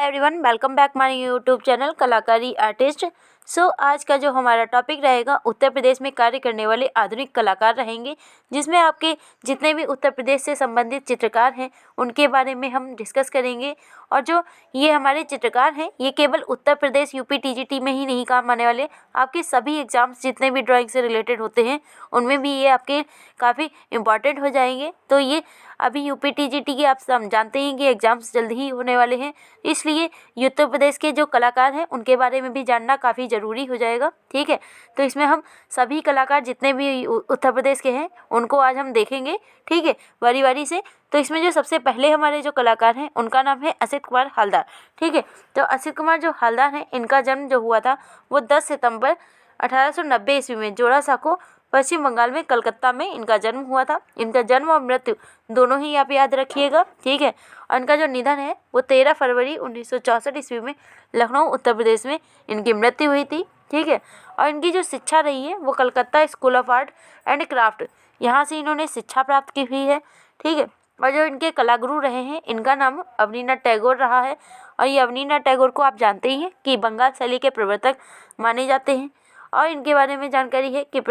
Hi everyone, welcome back my YouTube channel कलाकारी artist. आज का जो हमारा टॉपिक रहेगा उत्तर प्रदेश में कार्य करने वाले आधुनिक कलाकार रहेंगे, जिसमें आपके जितने भी उत्तर प्रदेश से संबंधित चित्रकार हैं उनके बारे में हम डिस्कस करेंगे। और जो ये हमारे चित्रकार हैं ये केवल उत्तर प्रदेश यूपी टीजीटी में ही नहीं काम आने वाले, आपके सभी एग्जाम्स जितने भी ड्राइंग से रिलेटेड होते हैं उनमें भी ये आपके काफ़ी इम्पॉर्टेंट हो जाएंगे। तो ये अभी यूपी टीजीटी के आप सब जानते हैं कि एग्ज़ाम्स जल्द ही होने वाले हैं, इसलिए उत्तर प्रदेश के जो कलाकार हैं उनके बारे में भी जानना काफ़ी ज़रूरी हो जाएगा। ठीक है, तो इसमें हम सभी कलाकार जितने भी उत्तर प्रदेश के हैं उनको आज हम देखेंगे। ठीक है, बारी बारी से। तो इसमें जो सबसे पहले हमारे जो कलाकार हैं उनका नाम है असित कुमार हालदार। ठीक है, तो असित कुमार जो हालदार हैं इनका जन्म जो हुआ था वो 10 सितंबर 1890 ईस्वी में जोरासा को पश्चिम बंगाल में कलकत्ता में इनका जन्म हुआ था। इनका जन्म और मृत्यु दोनों ही आप याद रखिएगा। ठीक है, और इनका जो निधन है वो 13 फरवरी 1964 ईस्वी में लखनऊ उत्तर प्रदेश में इनकी मृत्यु हुई थी। ठीक है, और इनकी जो शिक्षा रही है वो Calcutta school of art and craft, यहाँ से इन्होंने शिक्षा प्राप्त की हुई है। ठीक है, और जो इनके कलागुरु रहे हैं इनका नाम अवनींद्रनाथ टैगोर रहा है। और ये अवनींद्रनाथ टैगोर को आप जानते ही हैं कि बंगाल शैली के प्रवर्तक माने जाते हैं। और इनके बारे में जानकारी है कि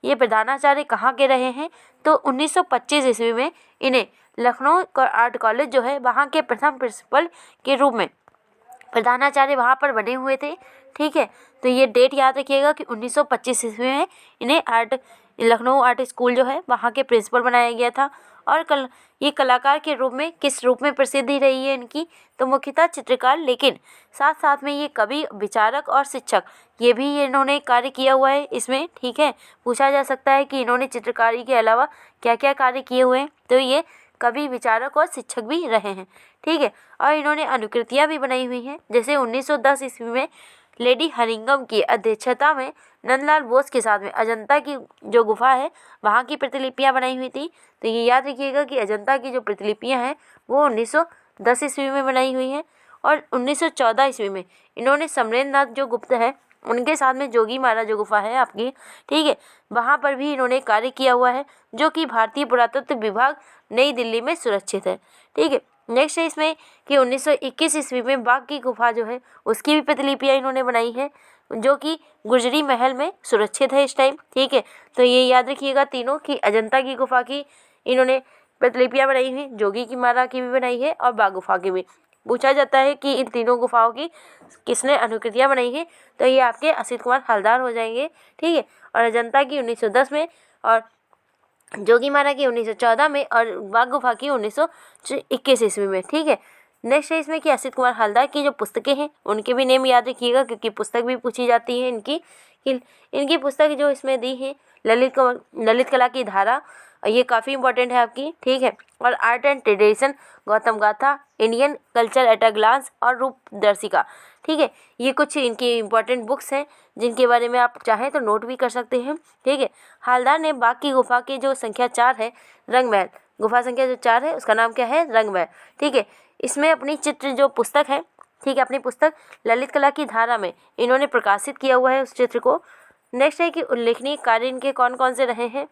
ये प्रधानाचार्य कहाँ के रहे हैं, तो 1925 ईस्वी में इन्हें लखनऊ आर्ट कॉलेज जो है वहाँ के प्रथम प्रिंसिपल के रूप में प्रधानाचार्य वहाँ पर बने हुए थे। ठीक है, तो ये डेट याद रखिएगा कि 1925 ईस्वी में इन्हें लखनऊ आर्ट स्कूल जो है वहाँ के प्रिंसिपल बनाया गया था। और ये कलाकार के रूप में किस रूप में प्रसिद्धि रही है इनकी, तो मुख्यतः चित्रकार, लेकिन साथ साथ में ये कवि, विचारक और शिक्षक ये भी इन्होंने कार्य किया हुआ है इसमें। ठीक है, पूछा जा सकता है कि इन्होंने चित्रकारी के अलावा क्या क्या कार्य किए हुए हैं, तो ये कवि, विचारक और शिक्षक भी रहे हैं। ठीक है, और इन्होंने अनुकृतियाँ भी बनाई हुई हैं, जैसे 1910 ईस्वी में लेडी हरिंगम की अध्यक्षता में नंदलाल बोस के साथ में अजंता की जो गुफा है वहाँ की प्रतिलिपियाँ बनाई हुई थी। तो ये याद रखिएगा कि अजंता की जो प्रतिलिपियाँ हैं वो 1910 ईस्वी में बनाई हुई हैं। और 1914 ईस्वी में इन्होंने समरेंद्रनाथ जो गुप्त है उनके साथ में जोगी मारा जो गुफा है आपकी, ठीक है, वहाँ पर भी इन्होंने कार्य किया हुआ है, जो कि भारतीय पुरातत्व विभाग नई दिल्ली में सुरक्षित है। ठीक है, नेक्स्ट है इसमें कि 1921 ईस्वी में बाघ की गुफा जो है उसकी भी प्रतिलिपियाँ इन्होंने बनाई है, जो कि गुजरी महल में सुरक्षित है इस टाइम। ठीक है, तो ये याद रखिएगा तीनों कि अजंता की गुफा की इन्होंने प्रतिलिपियाँ बनाई हुई, जोगी की मारा की भी बनाई है और बाघ गुफा की भी। पूछा जाता है कि इन तीनों गुफाओं की किसने अनुकृतियाँ बनाई है, तो ये आपके असित कुमार हालदार हो जाएंगे। ठीक है, और अजंता की 1910 में और जोगी मारा की 1914 में और बाघ गुफा की 1921 ईस्वी में। ठीक है, नेक्स्ट है इसमें कि असित कुमार हालदार की जो पुस्तकें हैं उनके भी नेम याद रखिएगा, क्योंकि पुस्तक भी पूछी जाती है इनकी। इनकी पुस्तक जो इसमें दी है ललित कला की धारा, ये काफ़ी इंपॉर्टेंट है आपकी। ठीक है, और art and tradition, Gautam Gatha, Indian culture at a glance और रूपदर्शिका। ठीक है, ये कुछ इनकी इंपॉर्टेंट बुक्स हैं जिनके बारे में आप चाहें तो नोट भी कर सकते हैं। ठीक है, हालदार ने बाघ की गुफा की जो संख्या 4 है, रंगमहल गुफा संख्या जो 4 है उसका नाम क्या है, रंगमहल। ठीक है, इसमें अपनी चित्र जो पुस्तक है, ठीक है, अपनी पुस्तक ललित कला की धारा में इन्होंने प्रकाशित किया हुआ है उस चित्र को। नेक्स्ट है कि उल्लेखनीय कार्य इनके कौन कौन से रहे हैं,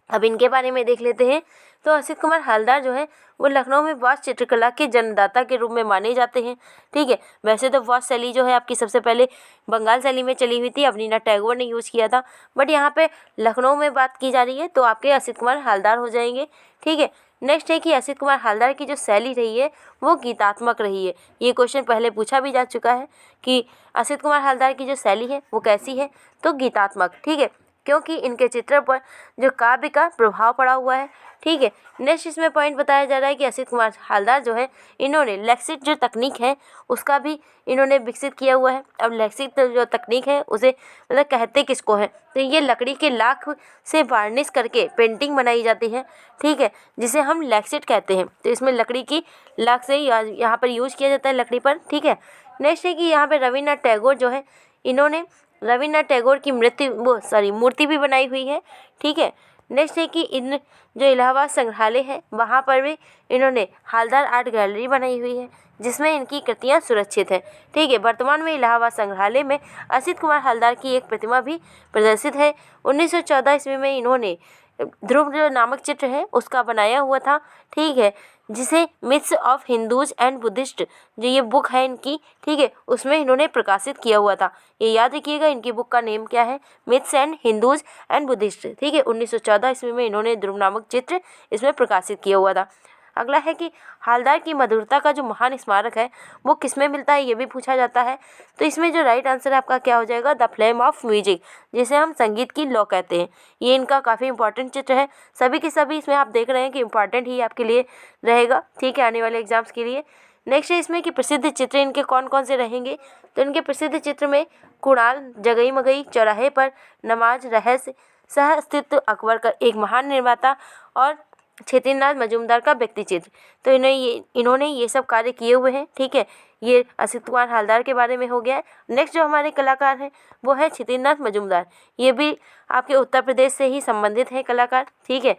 अब इनके बारे में देख लेते हैं। तो असित कुमार हालदार जो है वो लखनऊ में वास्तु चित्रकला के जन्मदाता के रूप में माने जाते हैं। ठीक है, वैसे तो वास्तु शैली जो है आपकी सबसे पहले बंगाल शैली में चली हुई थी, अवनींद्रनाथ टैगोर ने यूज़ किया था, बट यहाँ पे लखनऊ में बात की जा रही है तो आपके असित कुमार हालदार हो जाएंगे। ठीक है, नेक्स्ट है कि असित कुमार हालदार की जो शैली रही है वो गीतात्मक रही है। ये क्वेश्चन पहले पूछा भी जा चुका है कि असित कुमार हालदार की जो शैली है वो कैसी है, तो गीतात्मक। ठीक है, क्योंकि इनके चित्र पर जो काव्य का प्रभाव पड़ा हुआ है। ठीक है, नेक्स्ट इसमें पॉइंट बताया जा रहा है कि असित कुमार हालदार जो है इन्होंने लेक्सिट जो तकनीक है उसका भी इन्होंने विकसित किया हुआ है। अब लेक्सिट जो तकनीक है उसे मतलब कहते किसको है, तो ये लकड़ी के लाख से वार्निश करके पेंटिंग बनाई जाती है। ठीक है, जिसे हम लेक्सिट कहते हैं, तो इसमें लकड़ी की लाख से यहाँ पर यूज़ किया जाता है लकड़ी पर। ठीक है, नेक्स्ट है कि यहाँ पर रविन्द्रनाथ टैगोर जो है इन्होंने रविन्द्रनाथ टैगोर की मूर्ति भी बनाई हुई है। ठीक है, नेक्स्ट है कि इन जो इलाहाबाद संग्रहालय है वहाँ पर भी इन्होंने हालदार आर्ट गैलरी बनाई हुई है जिसमें इनकी कृतियाँ सुरक्षित हैं। ठीक है, वर्तमान में इलाहाबाद संग्रहालय में असित कुमार हालदार की एक प्रतिमा भी प्रदर्शित है। 1914 ईस्वी में इन्होंने ध्रुव जो नामक चित्र है उसका बनाया हुआ था। ठीक है, जिसे myths of Hindus and Buddhist जो ये बुक है इनकी, ठीक है, उसमें इन्होंने प्रकाशित किया हुआ था। ये याद रखिएगा, इनकी बुक का नेम क्या है, myths and Hindus and Buddhist, ठीक है। 1914 ईस्वी में इन्होंने ध्रुव नामक चित्र इसमें प्रकाशित किया हुआ था। अगला है कि हालदार की मधुरता का जो महान स्मारक है वो किसमें मिलता है, ये भी पूछा जाता है। तो इसमें जो राइट आंसर है आपका क्या हो जाएगा, द फ्लेम ऑफ म्यूजिक, जिसे हम संगीत की लौ कहते हैं। ये इनका काफ़ी इंपॉर्टेंट चित्र है, सभी के सभी इसमें आप देख रहे हैं कि इंपॉर्टेंट ही आपके लिए रहेगा, ठीक है, आने वाले एग्जाम्स के लिए। नेक्स्ट है इसमें कि प्रसिद्ध चित्र इनके कौन कौन से रहेंगे। तो इनके प्रसिद्ध चित्र में कुणाल, जगई मगई, चौराहे पर, नमाज, रहस्य, सह अस्तित्व, अकबर का एक महान निर्माता और क्षेत्रीनाथ मजूमदार का व्यक्ति चित्र। तो इन्होंने ये सब कार्य किए हुए हैं, ठीक है। ये असित कुमार हालदार के बारे में हो गया है। नेक्स्ट जो हमारे कलाकार हैं वो है क्षेत्रीनाथ मजूमदार, ये भी आपके उत्तर प्रदेश से ही संबंधित है कलाकार, ठीक है।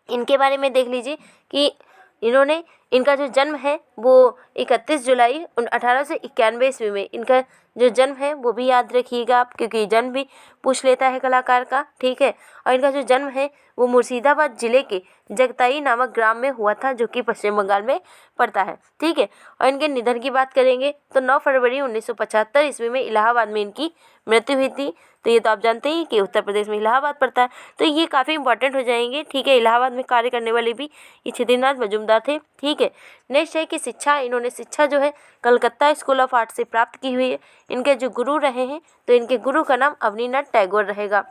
इनके बारे में देख लीजिए कि इनका जो जन्म है वो 31 जुलाई 1891 ईस्वी में, इनका जो जन्म है वो भी याद रखिएगा आप, क्योंकि जन्म भी पूछ लेता है कलाकार का, ठीक है। और इनका जो जन्म है वो मुर्शिदाबाद जिले के जगताई नामक ग्राम में हुआ था, जो कि पश्चिम बंगाल में पड़ता है, ठीक है। और इनके निधन की बात करेंगे तो 9 फरवरी 1975 ईस्वी में इलाहाबाद में इनकी मृत्यु हुई थी। तो ये तो आप जानते हैं कि उत्तर प्रदेश में इलाहाबाद पड़ता है, तो ये काफ़ी इंपॉर्टेंट हो जाएंगे, ठीक है। इलाहाबाद में कार्य करने वाले भी ये क्षेत्रीनाथ मजूमदार थे, ठीक है। नेक्स्ट है कि शिक्षा, इन्होंने शिक्षा जो है कलकत्ता स्कूल ऑफ आर्ट से प्राप्त की हुई है। इनके जो गुरु रहे हैं तो इनके गुरु का नाम अवनीनाथ टैगोर रहेगा।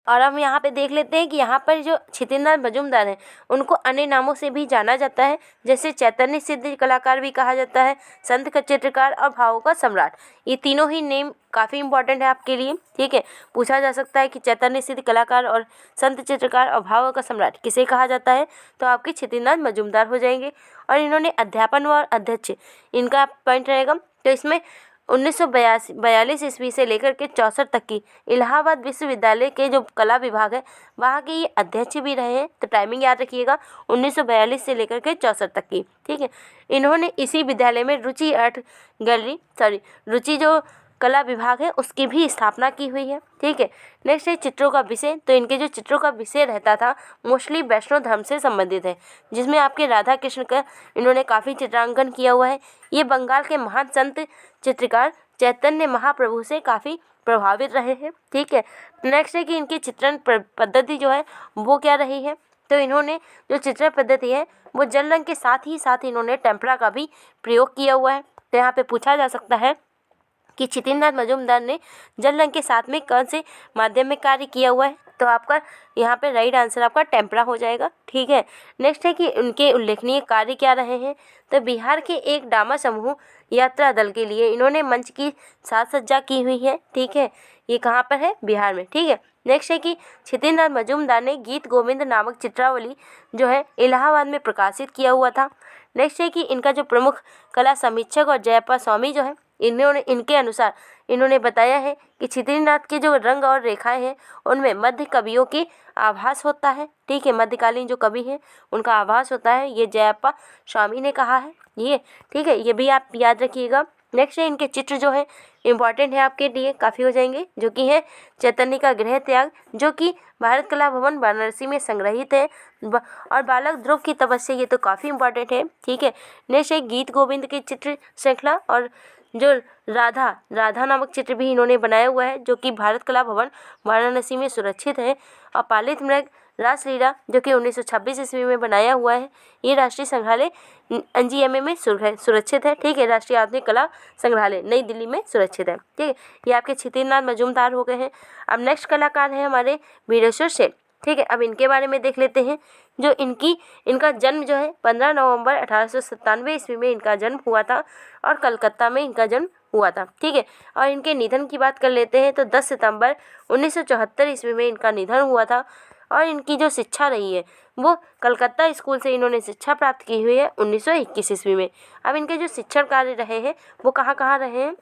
और हम यहाँ पे देख लेते हैं कि यहाँ पर जो क्षेत्रीनाथ मजूमदार हैं उनको अन्य नामों से भी जाना जाता है, जैसे चैतन्य सिद्ध कलाकार भी कहा जाता है, संत का चित्रकार और भावों का सम्राट। ये तीनों ही नेम काफ़ी इंपॉर्टेंट है आपके लिए, ठीक है। पूछा जा सकता है कि चैतन्य सिद्ध कलाकार और संत चित्रकार और भावों का सम्राट किसे कहा जाता है, तो आपके क्षेत्रीनाथ मजूमदार हो जाएंगे। और इन्होंने अध्यापन व अध्यक्ष इनका पॉइंट रहेगा, तो इसमें 1942 ईस्वी से लेकर के 64 तक की इलाहाबाद विश्वविद्यालय के जो कला विभाग है वहाँ के ये अध्यक्ष भी रहे हैं। तो टाइमिंग याद रखिएगा, 1942 से लेकर के 64 तक की, ठीक है। इन्होंने इसी विद्यालय में रुचि जो कला विभाग है उसकी भी स्थापना की हुई है, ठीक है। नेक्स्ट है चित्रों का विषय, तो इनके जो चित्रों का विषय रहता था मोस्टली वैष्णव धर्म से संबंधित है, जिसमें आपके राधा कृष्ण का इन्होंने काफ़ी चित्रांकन किया हुआ है। ये बंगाल के महान संत चित्रकार चैतन्य महाप्रभु से काफ़ी प्रभावित रहे हैं, ठीक है। नेक्स्ट है कि इनकी चित्रण पद्धति जो है वो क्या रही है, तो इन्होंने जो चित्रण पद्धति है वो जल रंग के साथ ही इन्होंने टेम्परा का भी प्रयोग किया हुआ है। तो यहाँ पे पूछा जा सकता है कि क्षेत्रीनाथ मजूमदार ने जल रंग के साथ में कौन से माध्यम में कार्य किया हुआ है, तो आपका यहाँ पे राइट आंसर आपका टेम्परा हो जाएगा, ठीक है। नेक्स्ट है कि उनके उल्लेखनीय कार्य क्या रहे हैं, तो बिहार के एक डामा समूह यात्रा दल के लिए इन्होंने मंच की साज सज्जा की हुई है, ठीक है। ये कहाँ पर है, बिहार में, ठीक है। नेक्स्ट है कि क्षेत्रीनाथ मजूमदार ने गीत गोविंद नामक चित्रावली जो है इलाहाबाद में प्रकाशित किया हुआ था। नेक्स्ट है कि इनका जो प्रमुख कला समीक्षक और जयपाल स्वामी जो है इनके अनुसार इन्होंने बताया है कि क्षेत्रीनाथ के जो रंग और रेखाएं हैं उनमें मध्य कवियों की आभास होता है, ठीक है। मध्यकालीन जो कवि हैं उनका आभास होता है, ये जयप्पा स्वामी ने कहा है ये, ठीक है। ये भी आप याद रखिएगा। नेक्स्ट है इनके चित्र जो है इंपॉर्टेंट है आपके लिए, काफ़ी हो जाएंगे, जो कि है चैतन्य का गृह त्याग, जो कि भारत कला भवन वाराणसी में संग्रहित है, और बालक ध्रुव की तपस्या, ये तो काफ़ी इंपॉर्टेंट है, ठीक है। नेक्स्ट है गीत गोविंद की चित्र श्रृंखला, और जो राधा नामक चित्र भी इन्होंने बनाया हुआ है, जो कि भारत कला भवन वाराणसी में सुरक्षित है। और पालित मृग रासलीला जो कि 1926 ईस्वी में बनाया हुआ है, ये राष्ट्रीय संग्रहालय NGMA में सुरक्षित है, ठीक है। राष्ट्रीय आधुनिक कला संग्रहालय नई दिल्ली में सुरक्षित है, ठीक है। ये आपके क्षेत्रीनाथ मजूमदार हो गए हैं। अब नेक्स्ट कलाकार है हमारे वीरेश्वर सेठ, ठीक है। अब इनके बारे में देख लेते हैं। जो इनका जन्म जो है 15 नवंबर 1897 ईस्वी में इनका जन्म हुआ था, और कलकत्ता में इनका जन्म हुआ था, ठीक है। और इनके निधन की बात कर लेते हैं तो 10 सितंबर 1974 ईस्वी में इनका निधन हुआ था। और इनकी जो शिक्षा रही है वो कलकत्ता स्कूल से इन्होंने शिक्षा प्राप्त की हुई है 1921 ईस्वी में। अब इनके जो शिक्षण कार्य रहे हैं वो कहाँ कहाँ रहे हैं,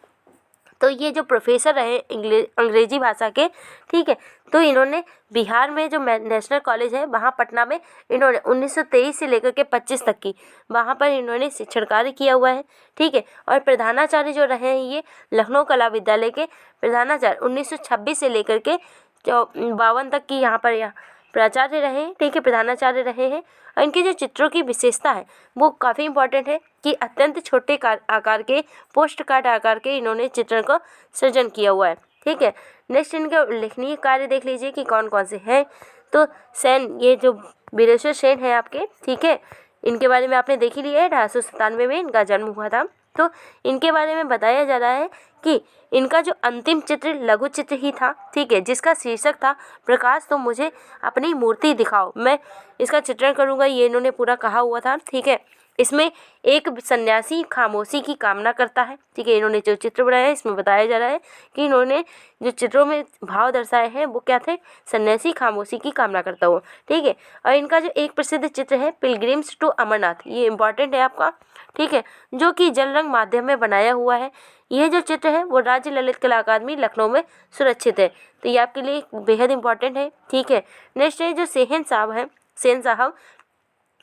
तो ये जो प्रोफेसर रहे अंग्रेजी भाषा के, ठीक है, तो इन्होंने बिहार में जो नेशनल कॉलेज है वहाँ पटना में इन्होंने 1923 से लेकर के 25 तक की वहाँ पर इन्होंने शिक्षण कार्य किया हुआ है, ठीक है। और प्रधानाचार्य जो रहे हैं ये लखनऊ कला विद्यालय के प्रधानाचार्य 1926 से लेकर के 52 तक की यहाँ पर प्राचार्य रहे हैं, ठीक है, प्रधानाचार्य रहे हैं। और इनके जो चित्रों की विशेषता है वो काफ़ी इंपॉर्टेंट है कि अत्यंत छोटे आकार के, पोस्ट कार्ड आकार के इन्होंने चित्रण का सृजन किया हुआ है, ठीक है। नेक्स्ट इनके उल्लेखनीय कार्य देख लीजिए कि कौन कौन से हैं। तो सेन, ये जो वीरेश्वर सेन है आपके, ठीक है, इनके बारे में आपने देख ही लिया है, 1897 में इनका जन्म हुआ था। तो इनके बारे में बताया जा रहा है कि इनका जो अंतिम चित्र लघु चित्र ही था, ठीक है, जिसका शीर्षक था प्रकाश तो मुझे अपनी मूर्ति दिखाओ, मैं इसका चित्रण करूँगा, ये इन्होंने पूरा कहा हुआ था, ठीक है। इसमें एक सन्यासी खामोशी की कामना करता है, ठीक है। इन्होंने जो चित्र बनाया है इसमें बताया जा रहा है कि इन्होंने जो चित्रों में भाव दर्शाए हैं वो क्या थे, सन्यासी खामोशी की कामना करता हुआ, ठीक है। और इनका जो एक प्रसिद्ध चित्र है पिलग्रिम्स टू अमरनाथ, ये इंपॉर्टेंट है आपका, ठीक है, जो कि जल रंग माध्यम में बनाया हुआ है। यह जो चित्र है वो राज्य ललित कला अकादमी लखनऊ में सुरक्षित है, तो ये आपके लिए बेहद इंपॉर्टेंट है, ठीक है। नेक्स्ट है जो सेन साहब,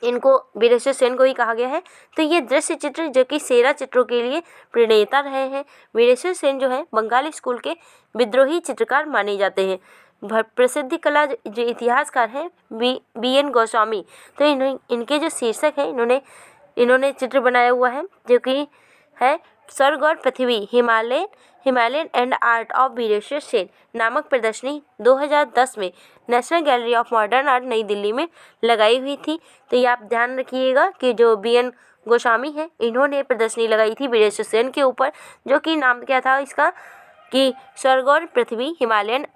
इनको वीरेश्वर सेन को ही कहा गया है। तो ये दृश्य चित्र जो कि सेरा चित्रों के लिए प्रणेता रहे हैं। वीरेश्वर सेन जो है बंगाली स्कूल के विद्रोही चित्रकार माने जाते हैं। प्रसिद्ध कला जो इतिहासकार हैं बी.एन. गोस्वामी, तो इनके जो शीर्षक है इन्होंने चित्र बनाया हुआ है जो कि है स्वर्ग और पृथ्वी, Himalayan and art of Vireshwar Sen नामक प्रदर्शनी 2010 में national gallery of modern art Nai Delhi में लगाई हुई थी। तो ये आप ध्यान रखिएगा कि जो बी.एन. गोस्वामी है इन्होंने प्रदर्शनी लगाई थी वीरेश्वर सेन के ऊपर, जो कि नाम क्या था इसका कि स्वर्ग और पृथ्वी, Himalayan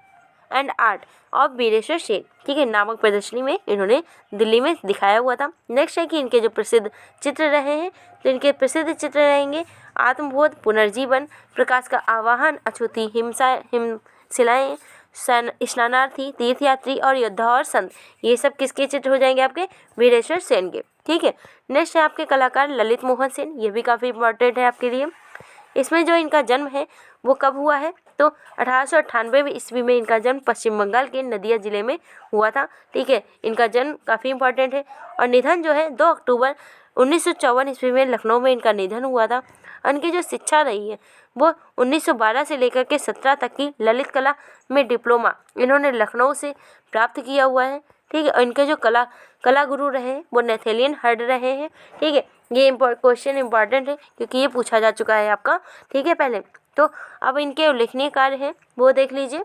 and art of Vireshwar Sen, ठीक है, नामक प्रदर्शनी में इन्होंने दिल्ली में दिखाया हुआ था। नेक्स्ट है कि इनके जो प्रसिद्ध चित्र रहे हैं, तो इनके प्रसिद्ध चित्र रहेंगे आत्मबोध, पुनर्जीवन, प्रकाश का आवाहन, अछूती हिमशिलाएँ, स्नानार्थी, तीर्थयात्री और योद्धा और संत, ये सब किसके चित्र हो जाएंगे आपके, वीरेश्वर सेन के, ठीक है। नेक्स्ट है आपके कलाकार ललित मोहन सेन, ये भी काफ़ी इंपॉर्टेंट है आपके लिए। इसमें जो इनका जन्म है वो कब हुआ है, तो 1898 ईस्वी में इनका जन्म पश्चिम बंगाल के नदिया जिले में हुआ था, ठीक है। इनका जन्म काफ़ी इंपॉर्टेंट है। और निधन जो है 2 अक्टूबर 1954 ईस्वी में लखनऊ में इनका निधन हुआ था। इनकी जो शिक्षा रही है वो 1912 से लेकर के 17 तक की ललित कला में डिप्लोमा इन्होंने लखनऊ से प्राप्त किया हुआ है, ठीक है। और इनके जो कला गुरु रहे हैं वो नेथेलियन हर्ड रहे हैं, ठीक है। ये क्वेश्चन इंपॉर्टेंट है क्योंकि ये पूछा जा चुका है आपका, ठीक है, पहले। तो अब इनके उल्लेखनीय कार्य हैं वो देख लीजिए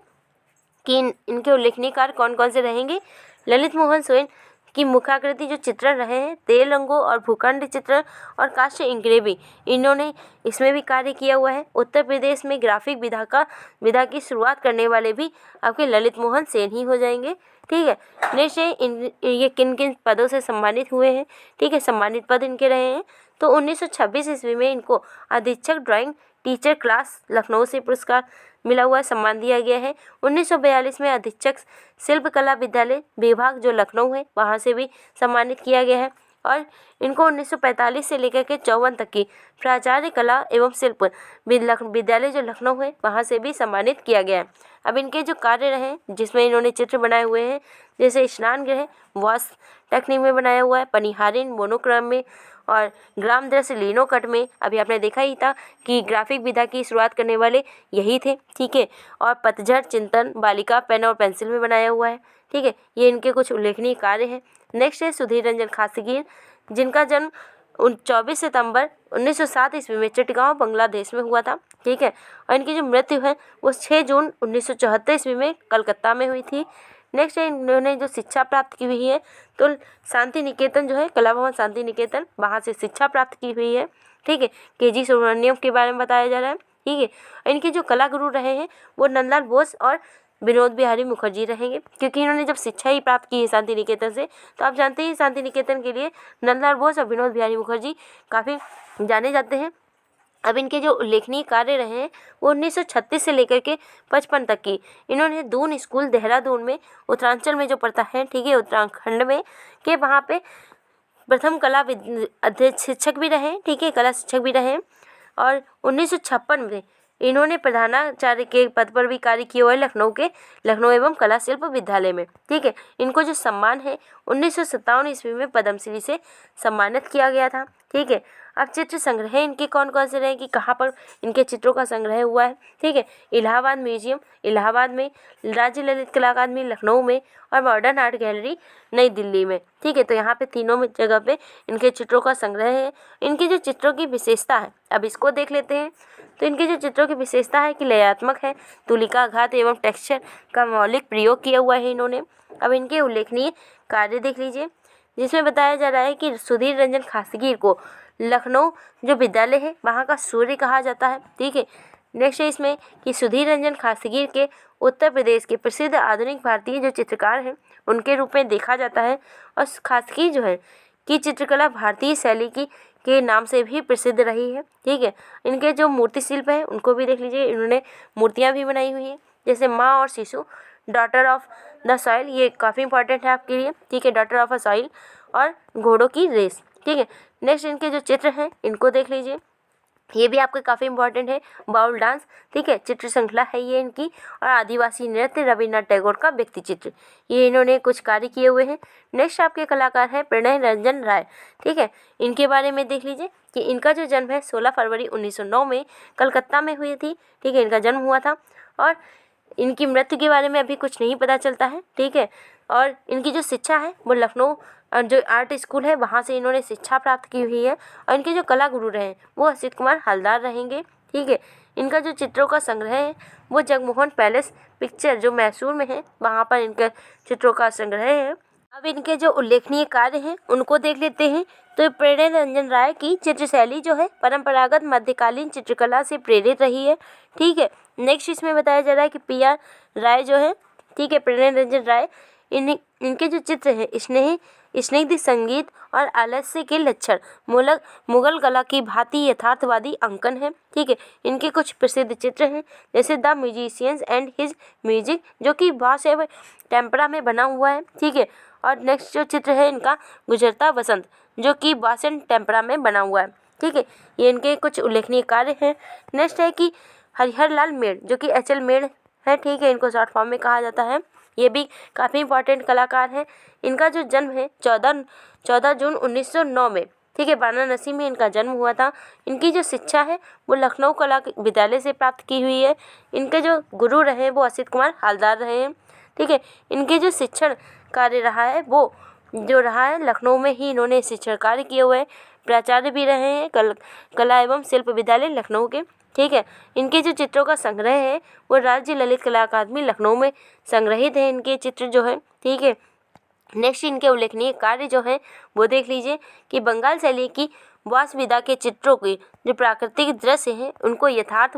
कि इनके उल्लेखनीय कार्य कौन कौन से रहेंगे। ललित मोहन सेन की मुखाकृति जो चित्रण रहे हैं, तेल रंगों और भूखंड चित्रण और काष्ठ इंग्रेवी, इन्होंने इसमें भी कार्य किया हुआ है। उत्तर प्रदेश में ग्राफिक विधा की शुरुआत करने वाले भी आपके ललित मोहन सेन ही हो जाएंगे, ठीक है। नेक्स्ट है ये किन किन पदों से सम्मानित हुए हैं, ठीक है, सम्मानित पद इनके रहे हैं। तो 1926 ईस्वी में इनको अधीक्षक ड्राइंग टीचर क्लास लखनऊ से पुरस्कार मिला हुआ सम्मान दिया गया है। 1942 में अधीक्षक शिल्प कला विद्यालय विभाग जो लखनऊ है वहाँ से भी सम्मानित किया गया है। और इनको 1945 से लेकर के 54 तक की प्राचार्य कला एवं शिल्प विद्यालय जो लखनऊ है वहाँ से भी सम्मानित किया गया है। अब इनके जो कार्य रहे जिसमें इन्होंने चित्र बनाए हुए हैं, जैसे स्नान गृह वॉश टेक्निक में बनाया हुआ है, पनिहारिन मोनोक्रम में, और ग्राम दृश्य लिनोकट में। अभी आपने देखा ही था कि ग्राफिक विधा की शुरुआत करने वाले यही थे, ठीक है। और पतझड़ चिंतन बालिका पेन और पेंसिल में बनाया हुआ है, ठीक है। ये इनके कुछ उल्लेखनीय कार्य हैं। नेक्स्ट है सुधीर रंजन खासगीर, जिनका जन्म 24 सितंबर 1907 ईस्वी में चिटगांव बांग्लादेश में हुआ था, ठीक है। और इनकी जो मृत्यु है वो 6 जून 1974 ईस्वी में कलकत्ता में हुई थी। नेक्स्ट है इन्होंने जो शिक्षा प्राप्त की हुई है तो शांति निकेतन जो है कला भवन शांति निकेतन, वहाँ से शिक्षा प्राप्त की हुई है, ठीक है। के.जी. सुब्रमण्यम के बारे में बताया जा रहा है, ठीक है। और इनके जो कला गुरु रहे हैं वो नंदलाल बोस और विनोद बिहारी मुखर्जी रहेंगे, क्योंकि इन्होंने जब शिक्षा ही प्राप्त की है शांति निकेतन से, तो आप जानते हैं शांति निकेतन के लिए नंदलाल बोस और विनोद बिहारी मुखर्जी काफ़ी जाने जाते हैं। अब इनके जो उल्लेखनीय कार्य रहे हैं वो 1936 से लेकर के 55 तक की इन्होंने दून स्कूल देहरादून में उत्तरांचल में जो पड़ता है, ठीक है, उत्तराखंड में, के वहाँ पे प्रथम कला शिक्षक भी रहे, ठीक है, कला शिक्षक भी रहे। और 1956 में इन्होंने प्रधानाचार्य के पद पर भी कार्य किया हुआ है लखनऊ एवं कला शिल्प विद्यालय में, ठीक है। इनको जो सम्मान है 1957 ईस्वी में पद्मश्री से सम्मानित किया गया था, ठीक है। अब चित्र संग्रह इनके कौन कौन से रहे कि कहाँ पर इनके चित्रों का संग्रह हुआ है, ठीक है। इलाहाबाद म्यूजियम इलाहाबाद में, राज्य ललित कला अकादमी लखनऊ में और मॉडर्न आर्ट गैलरी नई दिल्ली में, ठीक है। तो यहाँ पे तीनों में जगह पे इनके चित्रों का संग्रह है। इनकी जो चित्रों की विशेषता है अब इसको देख लेते हैं। तो इनकी जो चित्रों की विशेषता है कि लयात्मक है, तुलिका आघात एवं टेक्सचर का मौलिक प्रयोग किया हुआ है इन्होंने। अब इनके उल्लेखनीय कार्य देख लीजिए, जिसमें बताया जा रहा है कि सुधीर रंजन खासगीर को लखनऊ जो विद्यालय है वहाँ का सूर्य कहा जाता है, ठीक है। नेक्स्ट है इसमें कि सुधीर रंजन खासगीर के उत्तर प्रदेश के प्रसिद्ध आधुनिक भारतीय जो चित्रकार हैं उनके रूप में देखा जाता है। और खासगीर जो है कि चित्रकला भारतीय शैली की के नाम से भी प्रसिद्ध रही है, ठीक है। इनके जो मूर्ति शिल्प है उनको भी देख लीजिए, इन्होंने मूर्तियाँ भी बनाई हुई हैं, जैसे माँ और शिशु, डॉटर ऑफ द सॉइल, ये काफ़ी इंपॉर्टेंट है आपके लिए, ठीक है, डॉटर ऑफ अ सॉइल, और घोड़ों की रेस, ठीक है। नेक्स्ट इनके जो चित्र हैं इनको देख लीजिए, ये भी आपके काफ़ी इंपॉर्टेंट है। बाउल डांस, ठीक है, चित्र श्रृंखला है ये इनकी। और आदिवासी नृत्य रविन्द्रनाथ टैगोर का व्यक्ति चित्र, ये इन्होंने कुछ कार्य किए हुए हैं। नेक्स्ट आपके कलाकार हैं प्रणय रंजन राय, ठीक है। इनके बारे में देख लीजिए कि इनका जो जन्म है 16 फरवरी 1909 में कलकत्ता में हुई थी, ठीक है, इनका जन्म हुआ था। और इनकी मृत्यु के बारे में अभी कुछ नहीं पता चलता है, ठीक है। और इनकी जो शिक्षा है वो लखनऊ जो आर्ट स्कूल है वहाँ से इन्होंने शिक्षा प्राप्त की हुई है। और इनके जो कला गुरु रहे वो असित कुमार हलदार रहेंगे, ठीक है। इनका जो चित्रों का संग्रह है वो जगमोहन पैलेस पिक्चर जो मैसूर में है वहाँ पर इनके चित्रों का संग्रह है। अब इनके जो उल्लेखनीय कार्य हैं उनको देख लेते हैं। तो प्रणय रंजन राय की चित्र शैली जो है परंपरागत मध्यकालीन चित्रकला से प्रेरित रही है, ठीक है। नेक्स्ट इसमें बताया जा रहा है कि PR राय जो है, ठीक है, प्रणय रंजन राय, इनके जो चित्र है स्निग्ध संगीत और आलस्य के लक्षण मुगल कला की भांति यथार्थवादी अंकन है, ठीक है। इनके कुछ प्रसिद्ध चित्र हैं, जैसे the musicians and his music जो कि बांस एवं टेम्परा में बना हुआ है, ठीक है। और नेक्स्ट जो चित्र है इनका गुजरता बसंत जो कि बांस एंड टेम्परा में बना हुआ है, ठीक है। ये इनके कुछ उल्लेखनीय कार्य हैं। नेक्स्ट है कि हरिहर लाल मेड़ जो कि HL मेड़ है, ठीक है, इनको शॉर्ट फॉर्म में कहा जाता है। ये भी काफ़ी इंपॉर्टेंट कलाकार हैं। इनका जो जन्म है 14 जून 1909 में, ठीक है, वाराणसी में इनका जन्म हुआ था। इनकी जो शिक्षा है वो लखनऊ कला विद्यालय से प्राप्त की हुई है। इनके जो गुरु रहे वो असित कुमार हलदार रहे हैं, ठीक है। इनके जो शिक्षण कार्य रहा है वो जो रहा है लखनऊ में ही इन्होंने शिक्षण कार्य किए हुए हैं। प्राचार्य भी रहे हैं कला एवं शिल्प विद्यालय लखनऊ के, ठीक है। इनके जो चित्रों का संग्रह है वो राज्य ललित कला अकादमी लखनऊ में संग्रहित है इनके चित्र जो है, ठीक है। नेक्स्ट इनके उल्लेखनीय कार्य जो है वो देख लीजिए कि बंगाल शैली की वासविदा के चित्रों की जो प्राकृतिक दृश्य हैं उनको यथार्थ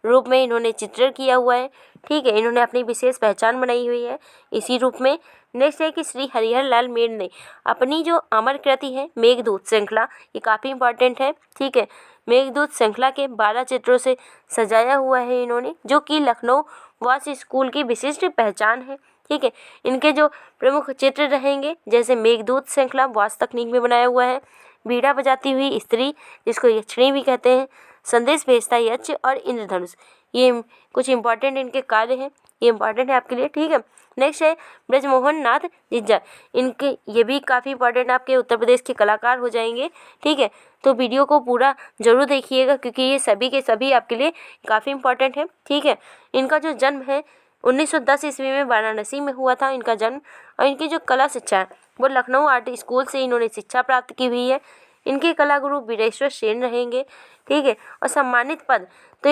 रूप में इन्होंने चित्रण किया हुआ है, ठीक है। इन्होंने अपनी विशेष पहचान बनाई हुई है इसी रूप में। नेक्स्ट है कि श्री हरिहर लाल मेड़ ने अपनी जो अमर कृति है मेघदूत श्रृंखला, ये काफ़ी इंपॉर्टेंट है, ठीक है। मेघदूत श्रृंखला के 12 चित्रों से सजाया हुआ है इन्होंने, जो कि लखनऊ वास स्कूल की विशिष्ट पहचान है, ठीक है। इनके जो प्रमुख चित्र रहेंगे जैसे मेघदूत श्रृंखला वास तकनीक में बनाया हुआ है, बीड़ा बजाती हुई स्त्री जिसको यक्षिणी भी कहते हैं, संदेश भेजता यक्ष और इंद्रधनुष, ये कुछ इंपॉर्टेंट इनके कार्य हैं, ये इंपॉर्टेंट है आपके लिए, ठीक है। नेक्स्ट है ब्रजमोहन नाथ जिज्जा, इनके ये भी काफ़ी इंपॉर्टेंट आपके उत्तर प्रदेश के कलाकार हो जाएंगे, ठीक है। तो वीडियो को पूरा जरूर देखिएगा क्योंकि ये सभी के सभी आपके लिए काफ़ी इंपॉर्टेंट है, ठीक है। इनका जो जन्म है 1910 ईस्वी में वाराणसी में हुआ था इनका जन्म। और इनकी जो कला शिक्षा है वो लखनऊ आर्ट स्कूल से इन्होंने शिक्षा प्राप्त की हुई है। इनके कला गुरु वीरेश्वर सेन रहेंगे, ठीक है। और सम्मानित पद तो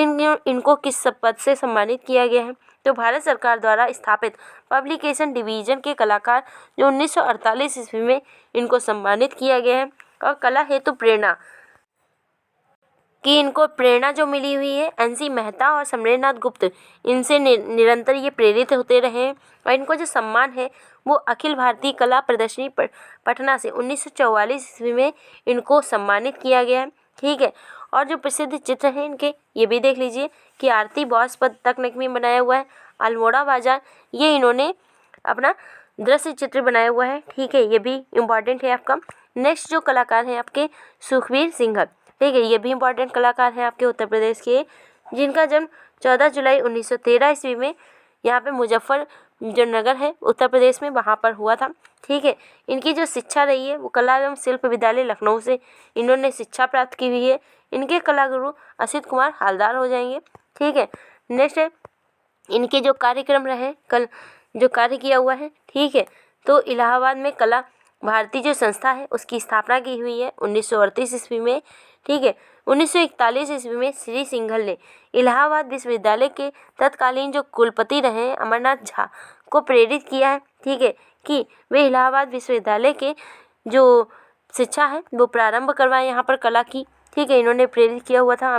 इनको किस पद से सम्मानित किया गया है, तो भारत सरकार द्वारा स्थापित पब्लिकेशन डिवीजन के कलाकार जो 1948 ईस्वी में इनको सम्मानित किया गया है। और कला हेतु प्रेरणा कि इनको प्रेरणा जो मिली हुई है NC मेहता और समरेंद्रनाथ गुप्त, इनसे निरंतर ये प्रेरित होते रहे हैं। और इनको जो सम्मान है वो अखिल भारतीय कला प्रदर्शनी पटना से 1944 ईस्वी में इनको सम्मानित किया गया है, ठीक है। और जो प्रसिद्ध चित्र हैं इनके ये भी देख लीजिए कि आरती बॉस पद तकनीक में बनाया हुआ है, अल्मोड़ा बाजार, ये इन्होंने अपना दृश्य चित्र बनाया हुआ है, ठीक है, ये भी इम्पॉर्टेंट है आपका। नेक्स्ट जो कलाकार हैं आपके सुखबीर सिंघल, ठीक है, ये भी इम्पॉर्टेंट कलाकार हैं आपके उत्तर प्रदेश के, जिनका जन्म 14 जुलाई 1913 ईस्वी में यहाँ पे जो नगर है उत्तर प्रदेश में, वहाँ पर हुआ था। ठीक है, इनकी जो शिक्षा रही है वो कला एवं शिल्प विद्यालय लखनऊ से इन्होंने शिक्षा प्राप्त की हुई है। इनके कला गुरु असित कुमार हालदार हो जाएंगे। ठीक है, नेक्स्ट है इनके जो कार्यक्रम रहे, कल जो कार्य किया हुआ है। ठीक है, तो इलाहाबाद में कला भारती जो संस्था है उसकी स्थापना की हुई है 1938 ईस्वी में। ठीक है, 1941 ईस्वी में श्री सिंघल ने इलाहाबाद विश्वविद्यालय के तत्कालीन जो कुलपति रहे अमरनाथ झा को प्रेरित किया है। ठीक है, कि वे इलाहाबाद विश्वविद्यालय के जो शिक्षा है वो प्रारंभ करवाएं यहाँ पर कला की। ठीक है, इन्होंने प्रेरित किया हुआ था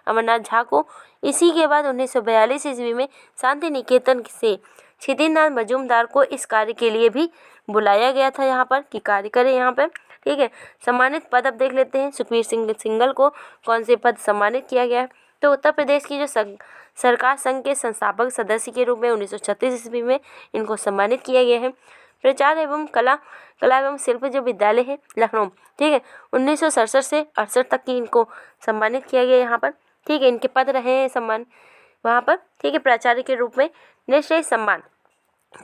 अमरनाथ झा को। इसी के बाद 1942 ईस्वी में शांति निकेतन से क्षितिनाथ मजूमदार को इस कार्य के लिए भी बुलाया गया था यहाँ पर कि कार्य करें यहाँ पर। ठीक है, सम्मानित पद अब देख लेते हैं सुखबीर सिंह सिंघल को कौन से पद सम्मानित किया गया है। तो उत्तर प्रदेश की जो सरकार संघ के संस्थापक सदस्य के रूप में 1936 ईस्वी में इनको सम्मानित किया गया है। प्रचार एवं कला एवं शिल्प जो विद्यालय है लखनऊ, ठीक है, 1967 से 68 तक की इनको सम्मानित किया गया यहाँ पर। ठीक है, इनके पद रहे हैं सम्मान वहाँ पर। ठीक है, प्राचार्य के रूप में। नेक्स्ट है सम्मान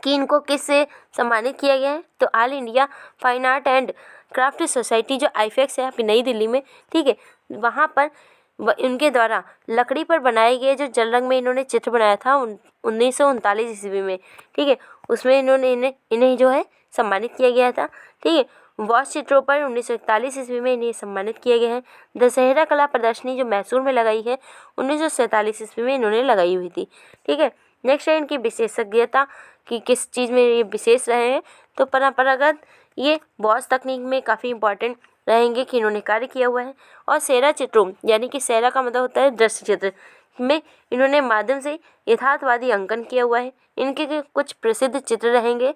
कि इनको किससे सम्मानित किया गया है, तो all India fine art and craft society जो आईफेक्स है आपकी नई दिल्ली में। ठीक है, वहाँ पर इनके द्वारा लकड़ी पर बनाए गए जो जल रंग में इन्होंने चित्र बनाया था 1939 ईस्वी में। ठीक है, उसमें इन्हें जो है सम्मानित किया गया था। ठीक है, वॉश चित्रों पर 1941 ईस्वी में इन्हें सम्मानित किया गया है। दशहरा कला प्रदर्शनी जो मैसूर में लगाई है 1947 ईस्वी में इन्होंने लगाई हुई थी। ठीक है, नेक्स्ट है इनकी विशेषज्ञता कि किस चीज़ में ये विशेष रहे हैं, तो परंपरागत ये वॉश तकनीक में काफ़ी इंपॉर्टेंट रहेंगे कि इन्होंने कार्य किया हुआ है। और सेरा चित्रों यानी कि सेरा का मतलब होता है दृश्य चित्र में इन्होंने माध्यम से यथार्थवादी अंकन किया हुआ है। इनके कुछ प्रसिद्ध चित्र रहेंगे